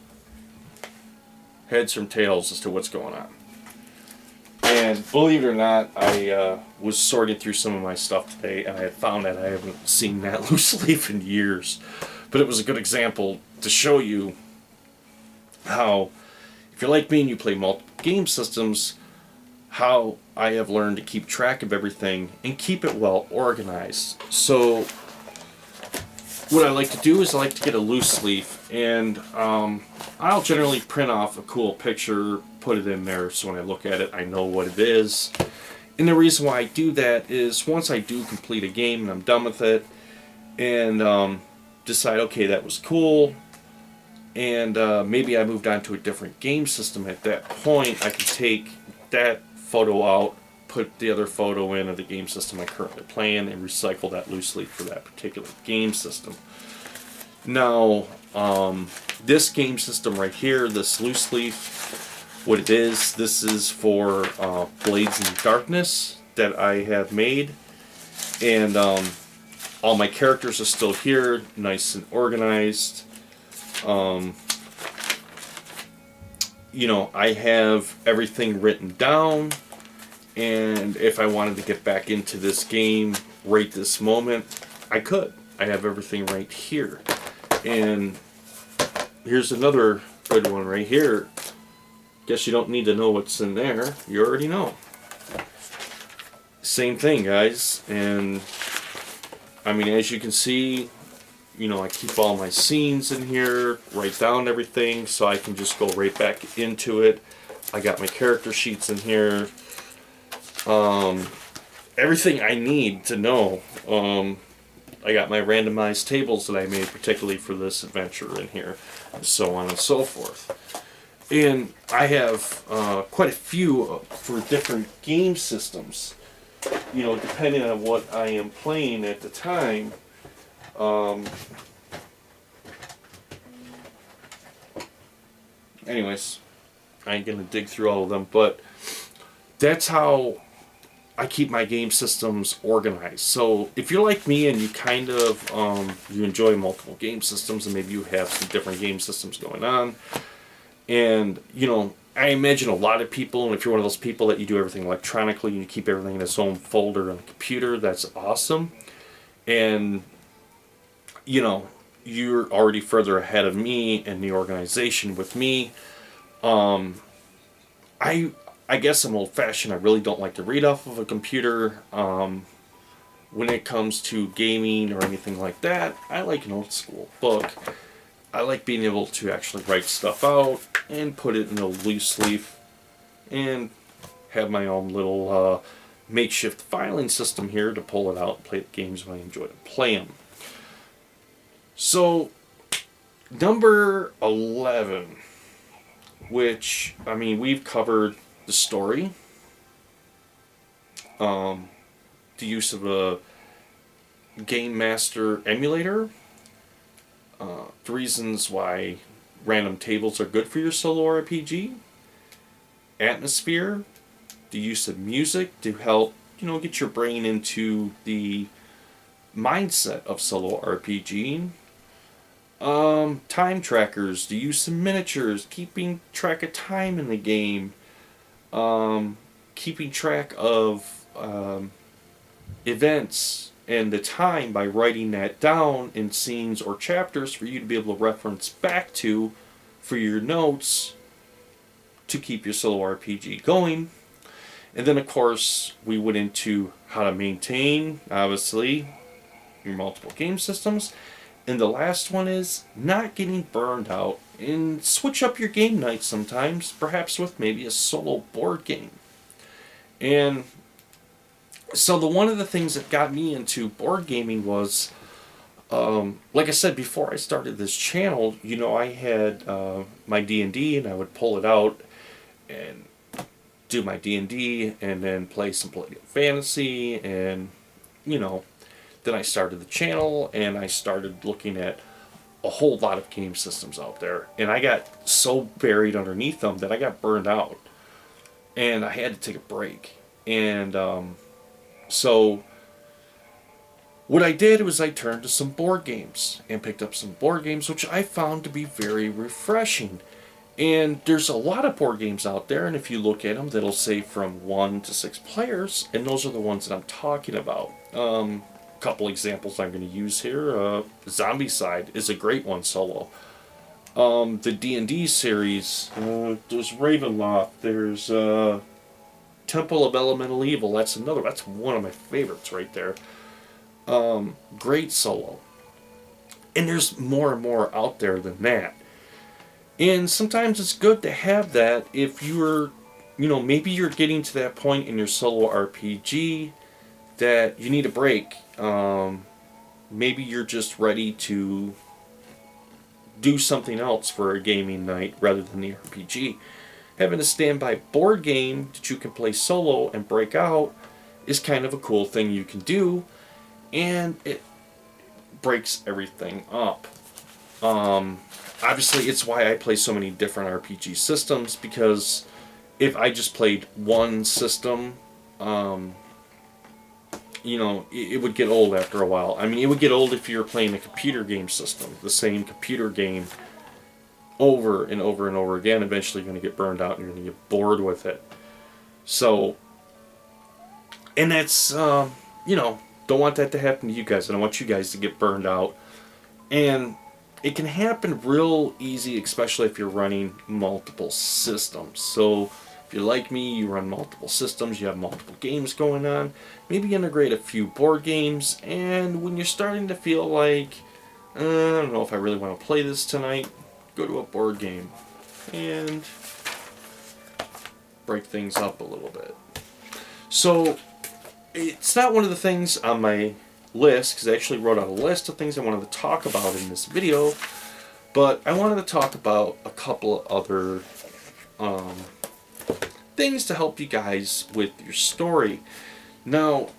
heads from tails as to what's going on. And believe it or not, I was sorting through some of my stuff today, and I had found that I haven't seen that loose leaf in years. But it was a good example to show you how, if you're like me and you play multiple game systems, how I have learned to keep track of everything and keep it well organized. So what I like to do is I like to get a loose leaf, and I'll generally print off a cool picture, put it in there, so when I look at it I know what it is. And the reason why I do that is once I do complete a game and I'm done with it, and decide, okay, that was cool, and maybe I moved on to a different game system, at that point I can take that photo out, put the other photo in of the game system I'm currently playing, and recycle that loose leaf for that particular game system. Now, this game system right here, this loose leaf, what it is, this is for Blades in Darkness that I have made, and All my characters are still here, nice and organized. You know, I have everything written down, and if I wanted to get back into this game right this moment, I could. I have everything right here. And here's another good one right here. Guess you don't need to know what's in there. You already know. Same thing, guys. And I mean, as you can see, you know, I keep all my scenes in here, write down everything so I can just go right back into it. I got my character sheets in here. Everything I need to know. I got my randomized tables that I made particularly for this adventure in here, so on and so forth. And I have quite a few for different game systems. You know, depending on what I am playing at the time. Anyways, I ain't gonna dig through all of them, but that's how I keep my game systems organized. So if you're like me and you kind of you enjoy multiple game systems, and maybe you have some different game systems going on, and you know, I imagine a lot of people, and if you're one of those people that you do everything electronically and you keep everything in its own folder on the computer, that's awesome. And you know, you're already further ahead of me in the organization with me. I guess I'm old-fashioned. I really don't like to read off of a computer. When it comes to gaming or anything like that, I like an old-school book. I like being able to actually write stuff out and put it in a loose leaf and have my own little makeshift filing system here to pull it out and play the games when I enjoy to play them. So, number 11, which, I mean, we've covered the story, the use of a Game Master emulator, the reasons why random tables are good for your solo RPG, atmosphere, the use of music to help, you know, get your brain into the mindset of solo RPG, time trackers, the use of miniatures, keeping track of time in the game, keeping track of events and the time by writing that down in scenes or chapters for you to be able to reference back to for your notes to keep your solo RPG going. And then of course we went into how to maintain, obviously, your multiple game systems. And the last one is not getting burned out, and switch up your game nights sometimes, perhaps with maybe a solo board game. And so one of the things that got me into board gaming was, like I said before I started this channel, you know, I had my D&D, and I would pull it out and do my D&D and then play some Palladium Fantasy, and you know, then I started the channel and I started looking at a whole lot of game systems out there, and I got so buried underneath them that I got burned out and I had to take a break. And so what I did was I turned to some board games and picked up some board games, which I found to be very refreshing. And there's a lot of board games out there, and if you look at them, that'll say from 1 to 6 players, and those are the ones that I'm talking about. Couple examples I'm going to use here. Zombicide is a great one solo. The D&D series, there's Ravenloft, there's Temple of Elemental Evil, that's one of my favorites right there. Great solo. And there's more and more out there than that. And sometimes it's good to have that if you're, you know, maybe you're getting to that point in your solo RPG that you need a break. Maybe you're just ready to do something else for a gaming night rather than the RPG. Having a standby board game that you can play solo and break out is kind of a cool thing you can do, and it breaks everything up. Obviously, it's why I play so many different RPG systems, because if I just played one system, you know, it would get old after a while. I mean, it would get old if you were playing a computer game system, the same computer game over and over and over again. Eventually you're going to get burned out and you're going to get bored with it. So, and that's, you know, don't want that to happen to you guys. I don't want you guys to get burned out. And it can happen real easy, especially if you're running multiple systems. So if you're like me, you run multiple systems, you have multiple games going on, maybe integrate a few board games, and when you're starting to feel like, I don't know if I really want to play this tonight, go to a board game and break things up a little bit. So it's not one of the things on my list, because I actually wrote out a list of things I wanted to talk about in this video, but I wanted to talk about a couple of other things to help you guys with your story. Now,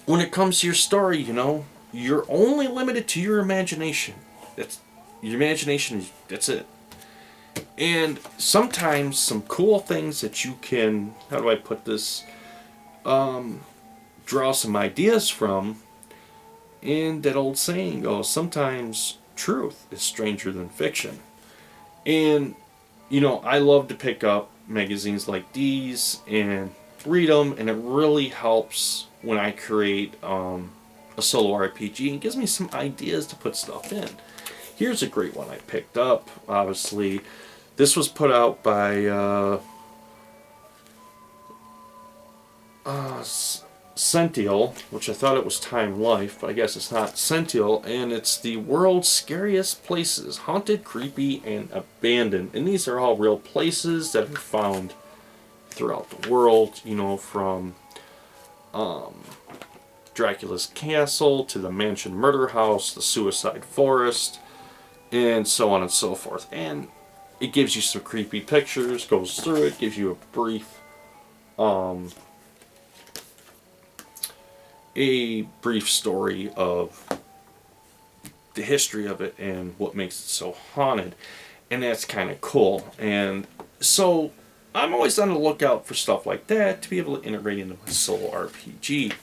when it comes to your story, you know, you're only limited to your imagination. That's your imagination. That's it. And sometimes some cool things that you can, how do I put this, draw some ideas from. And that old saying goes, sometimes truth is stranger than fiction. And, you know, I love to pick up magazines like these and read them, and it really helps when I create a solo RPG and gives me some ideas to put stuff in. Here's a great one I picked up. Obviously, this was put out by Sential, which I thought it was Time Life, but I guess it's not. Sential, and it's the world's scariest places, haunted, creepy, and abandoned. And these are all real places that are found throughout the world, you know, from Dracula's castle to the mansion murder house, the suicide forest, and so on and so forth. And it gives you some creepy pictures, goes through it, gives you a brief story of the history of it and what makes it so haunted. And that's kind of cool. And so I'm always on the lookout for stuff like that to be able to integrate into my solo RPG.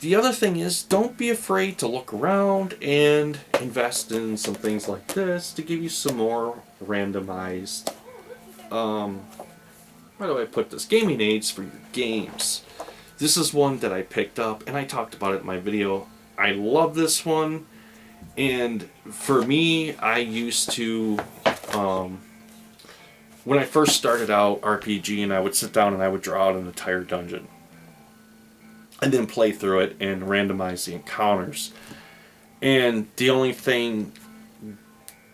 The other thing is, don't be afraid to look around and invest in some things like this to give you some more randomized, how do I put this, gaming aids for your games. This is one that I picked up, and I talked about it in my video. I love this one, and for me, I used to, when I first started out RPG, and I would sit down and I would draw out an entire dungeon, and then play through it and randomize the encounters. And the only thing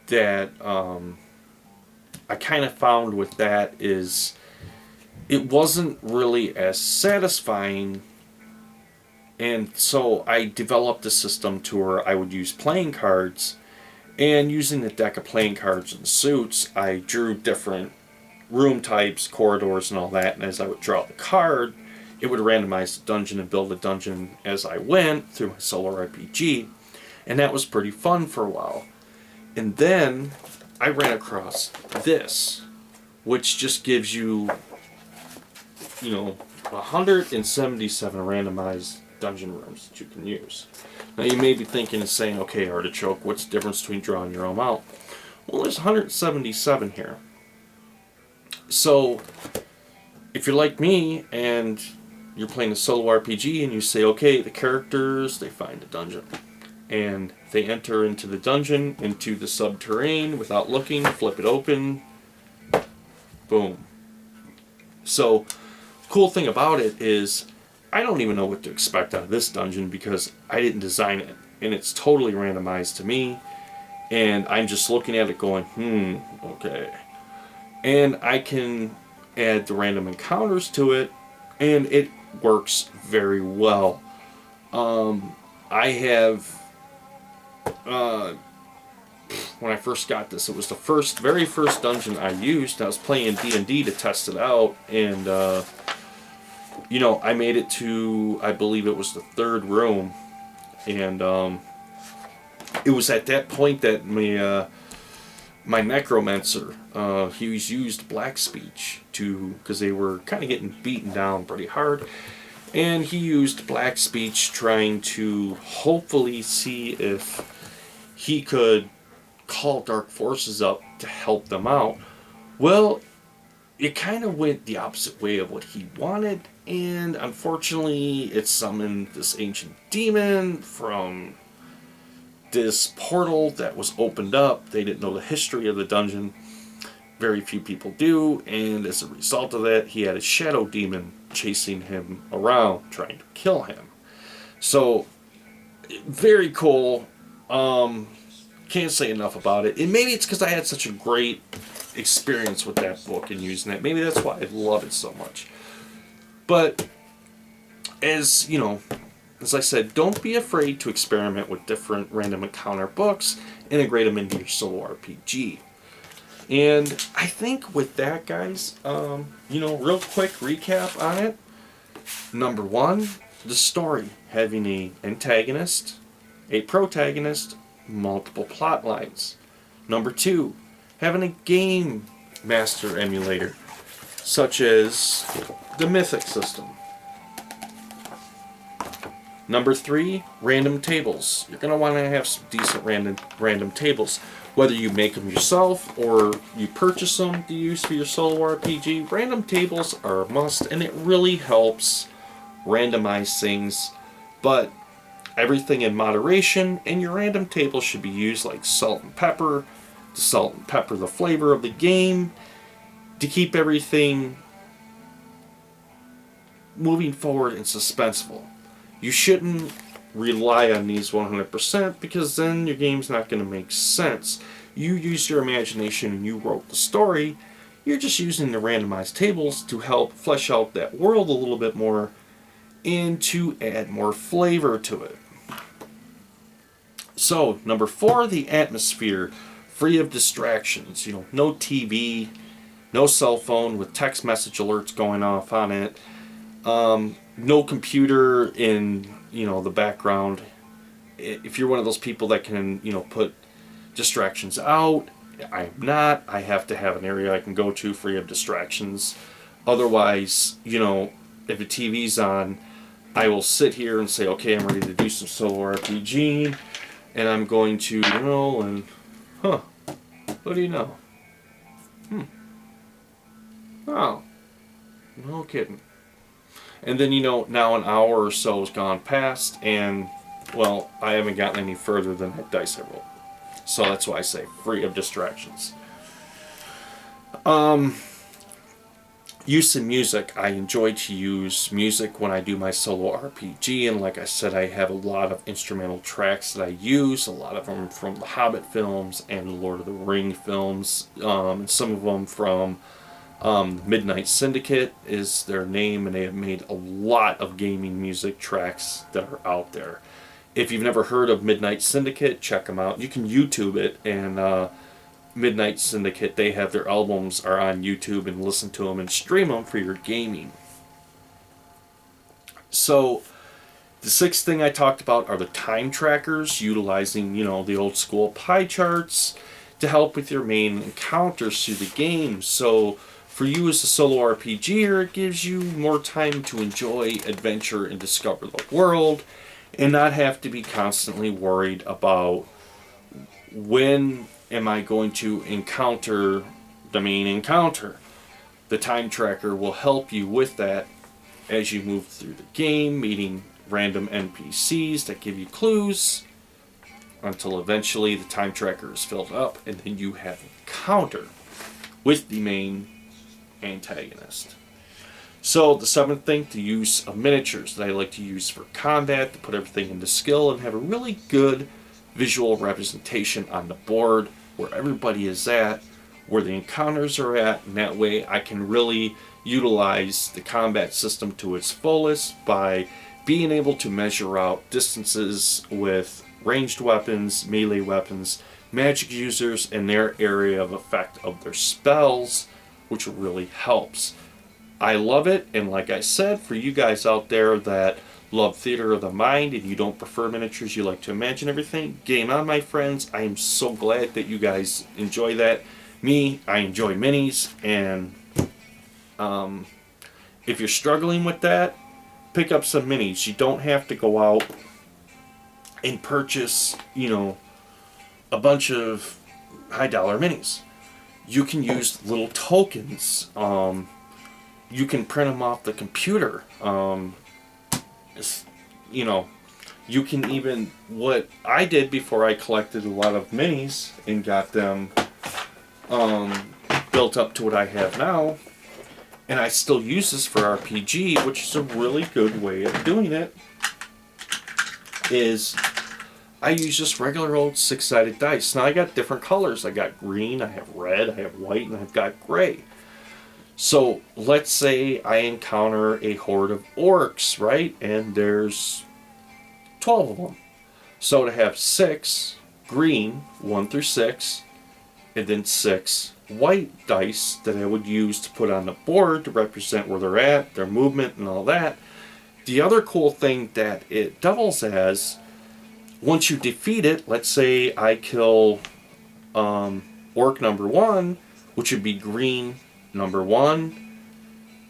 that I kind of found with that is it wasn't really as satisfying, and so I developed a system to where I would use playing cards, and using the deck of playing cards and suits, I drew different room types, corridors, and all that, and as I would draw the card, it would randomize the dungeon and build a dungeon as I went through my solo RPG, and that was pretty fun for a while. And then I ran across this, which just gives you, you know, 177 randomized dungeon rooms that you can use. Now you may be thinking and saying, okay, Artichoke, what's the difference between drawing your own out? Well, there's 177 here. So if you're like me and you're playing a solo RPG and you say, okay, the characters, they find a dungeon, and they enter into the dungeon, into the subterranean without looking, flip it open, boom. So cool thing about it is I don't even know what to expect out of this dungeon because I didn't design it, and it's totally randomized to me, and I'm just looking at it going, okay. And I can add the random encounters to it, and it works very well. I have, when I first got this, it was the very first dungeon I used. I was playing D&D to test it out, and you know, I made it to, I believe it was the third room, and it was at that point that my necromancer, he used black speech because they were kind of getting beaten down pretty hard. And he used black speech trying to hopefully see if he could call dark forces up to help them out. Well, it kind of went the opposite way of what he wanted, and unfortunately it summoned this ancient demon from this portal that was opened up. They didn't know the history of the dungeon. Very few people do, and as a result of that, he had a shadow demon chasing him around, trying to kill him. So, very cool. Can't say enough about it. And maybe it's because I had such a great experience with that book and using it. Maybe that's why I love it so much. But, as you know, as I said, don't be afraid to experiment with different random encounter books, integrate them into your solo RPG. And I think with that, guys, real quick recap on it. Number one, the story, having an antagonist, a protagonist, multiple plot lines. Number two, having a game master emulator, such as the Mythic system. Number three, random tables. You're going to want to have some decent random tables. Whether you make them yourself or you purchase them to use for your solo RPG, random tables are a must, and it really helps randomize things. But everything in moderation, and your random tables should be used like salt and pepper, to salt and pepper the flavor of the game, to keep everything moving forward and suspenseful. You shouldn't rely on these 100% because then your game's not going to make sense. You used your imagination and you wrote the story. You're just using the randomized tables to help flesh out that world a little bit more and to add more flavor to it. So, number four, the atmosphere, free of distractions. No TV, no cell phone with text message alerts going off on it. No computer in, the background. If you're one of those people that can, put distractions out, I'm not. I have to have an area I can go to free of distractions. Otherwise, if a TV's on, I will sit here and say, okay, I'm ready to do some solo RPG, and I'm going to, what do you know? Oh, no kidding. And then, now an hour or so has gone past, and, well, I haven't gotten any further than that dice I rolled. So that's why I say free of distractions. Use of music. I enjoy to use music when I do my solo RPG, and like I said, I have a lot of instrumental tracks that I use, a lot of them from the Hobbit films and the Lord of the Ring films, and some of them from Midnight Syndicate is their name, and they have made a lot of gaming music tracks that are out there. If you've never heard of Midnight Syndicate, check them out. You can YouTube it, and Midnight Syndicate, they have their albums are on YouTube, and listen to them and stream them for your gaming. So, the sixth thing I talked about are the time trackers, utilizing, the old school pie charts to help with your main encounters through the game. So, for you as a solo RPGer, it gives you more time to enjoy adventure and discover the world, and not have to be constantly worried about when am I going to encounter the main encounter. The time tracker will help you with that as you move through the game, meeting random NPCs that give you clues, until eventually the time tracker is filled up, and then you have an encounter with the main antagonist. So the seventh thing, the use of miniatures that I like to use for combat, to put everything into skill and have a really good visual representation on the board where everybody is at, where the encounters are at, and that way I can really utilize the combat system to its fullest by being able to measure out distances with ranged weapons, melee weapons, magic users, and their area of effect of their spells, which really helps. I love it, and like I said, for you guys out there that love theater of the mind and you don't prefer miniatures, you like to imagine everything, game on, my friends. I am so glad that you guys enjoy that. Me, I enjoy minis, and if you're struggling with that, pick up some minis. You don't have to go out and purchase, a bunch of high dollar minis. You can use little tokens. You can print them off the computer. You can even, what I did before I collected a lot of minis and got them built up to what I have now, and I still use this for RPG, which is a really good way of doing it, is I use just regular old 6-sided dice. Now I got different colors. I got green, I have red, I have white, and I've got gray. So let's say I encounter a horde of orcs, right? And there's 12 of them. So to have 6 green, 1 through 6, and then 6 white dice that I would use to put on the board to represent where they're at, their movement, and all that. The other cool thing that it doubles as, once you defeat it, let's say I kill orc number 1, which would be green number 1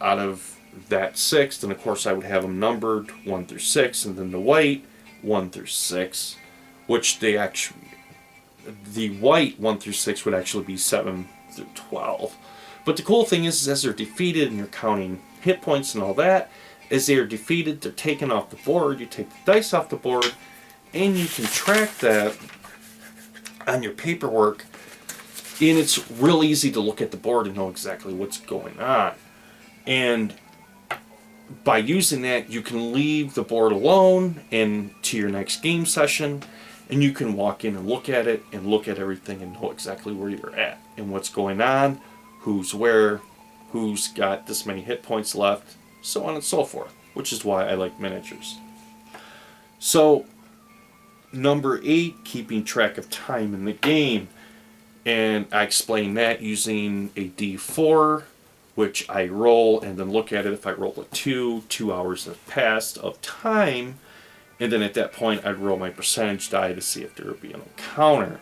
out of that 6, then of course I would have them numbered 1 through 6, and then the white 1 through 6, which the white 1 through 6 would actually be 7 through 12. But the cool thing is as they're defeated and you're counting hit points and all that, as they are defeated, they're taken off the board. You take the dice off the board, and you can track that on your paperwork. And it's real easy to look at the board and know exactly what's going on. And by using that, you can leave the board alone and to your next game session, and you can walk in and look at it and look at everything and know exactly where you're at and what's going on, who's where, who's got this many hit points left, so on and so forth, which is why I like miniatures. So, number 8, keeping track of time in the game. And I explain that using a D4, which I roll and then look at it. If I roll a 2 hours have passed of time, and then at that point I'd roll my percentage die to see if there would be an encounter.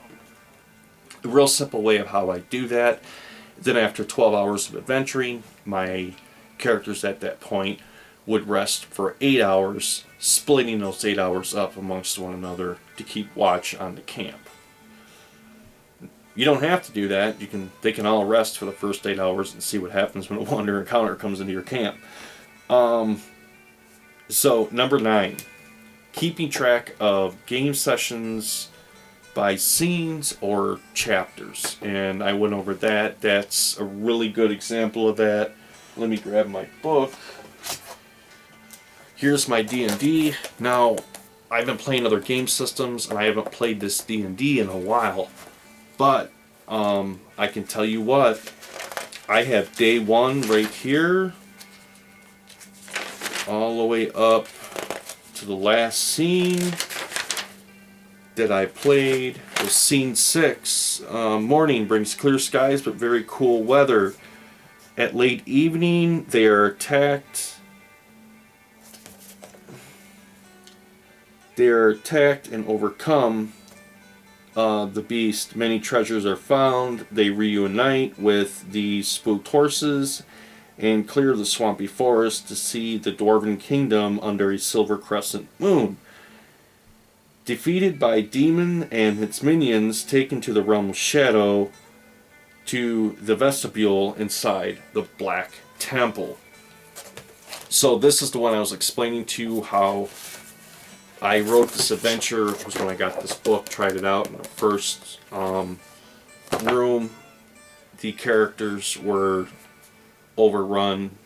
A real simple way of how I do that. Then after 12 hours of adventuring, my characters at that point would rest for 8 hours, splitting those 8 hours up amongst one another to keep watch on the camp. You don't have to do that. They can all rest for the first 8 hours and see what happens when a wander encounter comes into your camp. So number 9, keeping track of game sessions by scenes or chapters. And I went over that. That's a really good example of that. Let me grab my book. Here's my D&D. Now, I've been playing other game systems, and I haven't played this D&D in a while. But, I can tell you what, I have day 1 right here, all the way up to the last scene that I played was scene 6. Morning brings clear skies but very cool weather. At late evening, they are attacked. They are attacked and overcome the beast. Many treasures are found. They reunite with the spooked horses and clear the swampy forest to see the dwarven kingdom under a silver crescent moon. Defeated by demon and its minions, taken to the realm of shadow, to the vestibule inside the Black Temple. So this is the one I was explaining to you how I wrote this adventure. It was when I got this book, tried it out in the first room. The characters were overrun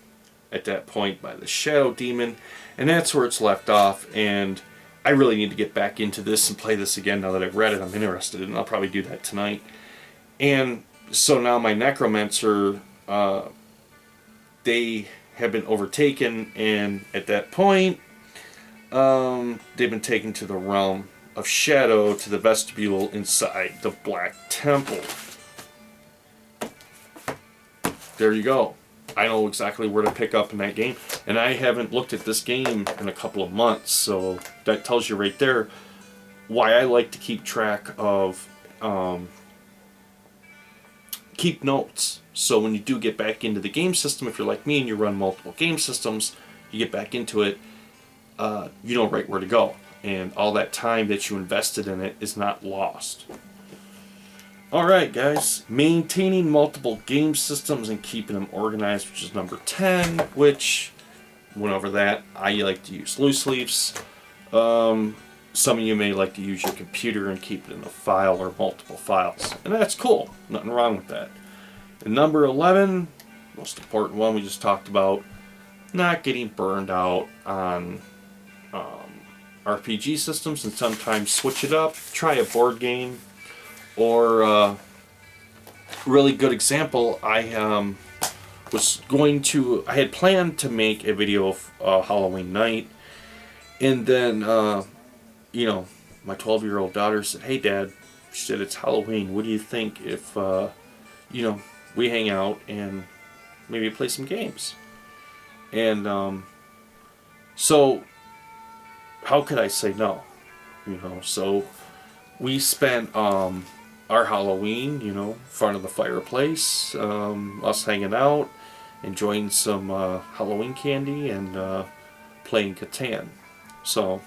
at that point by the Shadow Demon, and that's where it's left off. And I really need to get back into this and play this again now that I've read it. I'm interested in it, and I'll probably do that tonight. And so now my Necromancer, they have been overtaken, and at that point, they've been taken to the realm of shadow, to the vestibule inside the Black Temple. There you go. I know exactly where to pick up in that game. And I haven't looked at this game in a couple of months, so that tells you right there why I like to keep track of, keep notes. So when you do get back into the game system, if you're like me and you run multiple game systems, you get back into it, you know right where to go. And all that time that you invested in it is not lost. Alright guys, maintaining multiple game systems and keeping them organized, which is number 10, which, went over that. I like to use loose leaves. Some of you may like to use your computer and keep it in a file or multiple files. And that's cool. Nothing wrong with that. And number 11, most important one we just talked about, not getting burned out on RPG systems, and sometimes switch it up. Try a board game. Or, really good example, I had planned to make a video of Halloween night, and then, you know, my 12-year-old daughter said, "Hey Dad," she said, "it's Halloween, what do you think if, you know, we hang out and maybe play some games?" And, so, how could I say no? You know, so we spent, our Halloween, you know, in front of the fireplace, us hanging out, enjoying some Halloween candy, and playing Catan. So,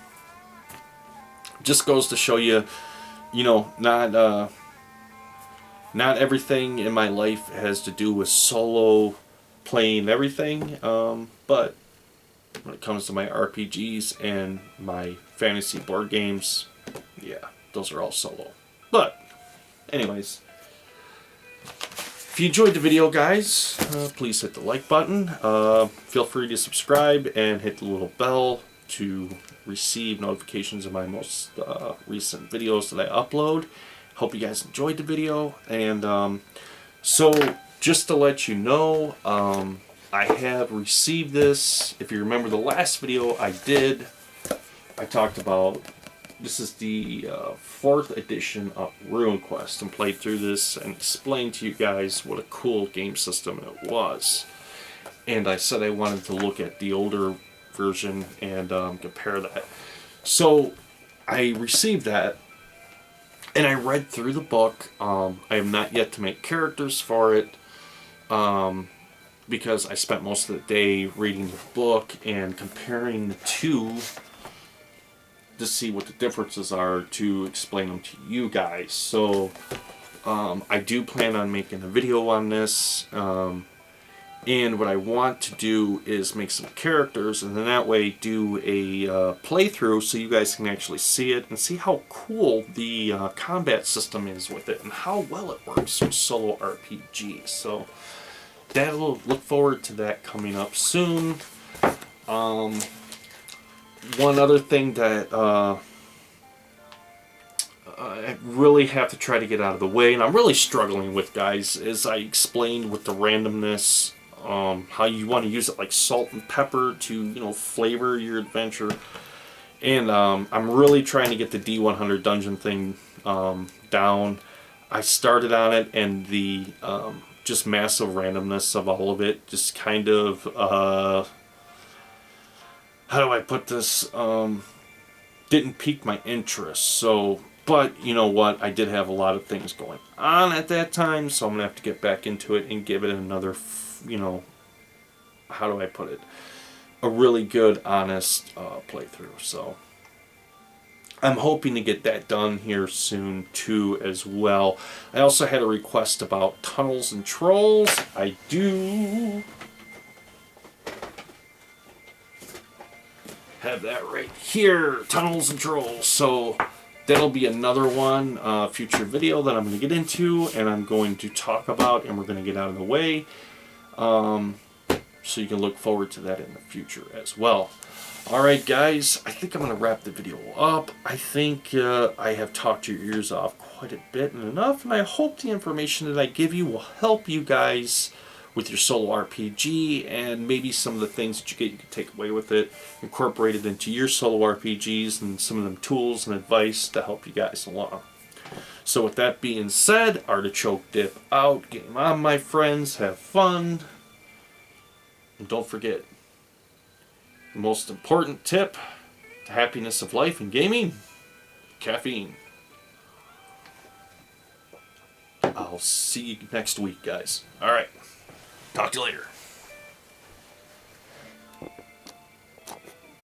just goes to show you, you know, not everything in my life has to do with solo playing everything, but when it comes to my RPGs and my fantasy board games, yeah, those are all solo. But anyways, if you enjoyed the video, guys, please hit the like button. Feel free to subscribe and hit the little bell to receive notifications of my most recent videos that I upload. Hope you guys enjoyed the video. And so, just to let you know, I have received this. If you remember the last video I talked about, this is the 4th edition of RuneQuest, and played through this and explained to you guys what a cool game system it was. And I said I wanted to look at the older version and compare that. So I received that, and I read through the book. I have not yet to make characters for it, because I spent most of the day reading the book and comparing the two to see what the differences are, to explain them to you guys. So I do plan on making a video on this, and what I want to do is make some characters, and then that way do a playthrough so you guys can actually see it and see how cool the combat system is with it and how well it works with solo RPGs. So that'll, look forward to that coming up soon. One other thing that I really have to try to get out of the way, and I'm really struggling with, guys, is I explained with the randomness, how you want to use it like salt and pepper to, you know, flavor your adventure. And I'm really trying to get the D100 dungeon thing down. I started on it, and the just massive randomness of all of it just kind of how do I put this, didn't pique my interest. So, but you know what, I did have a lot of things going on at that time, so I'm gonna have to get back into it and give it another, you know, how do I put it, a really good, honest playthrough. So I'm hoping to get that done here soon too as well. I also had a request about tunnels and trolls. I do have that right here, tunnels and trolls. So that'll be another one, future video that I'm going to get into, and I'm going to talk about, and we're going to get out of the way, so you can look forward to that in the future as well. Alright guys, I think I'm going to wrap the video up. I think I have talked your ears off quite a bit and enough, and I hope the information that I give you will help you guys with your solo RPG, and maybe some of the things that you can take away with it, incorporate it into your solo RPGs, and some of them tools and advice to help you guys along. So with that being said, Artichoke dip out, game on my friends, have fun, And don't forget, the most important tip to happiness of life and gaming: caffeine. I'll see you next week, guys. All right. Talk to you later.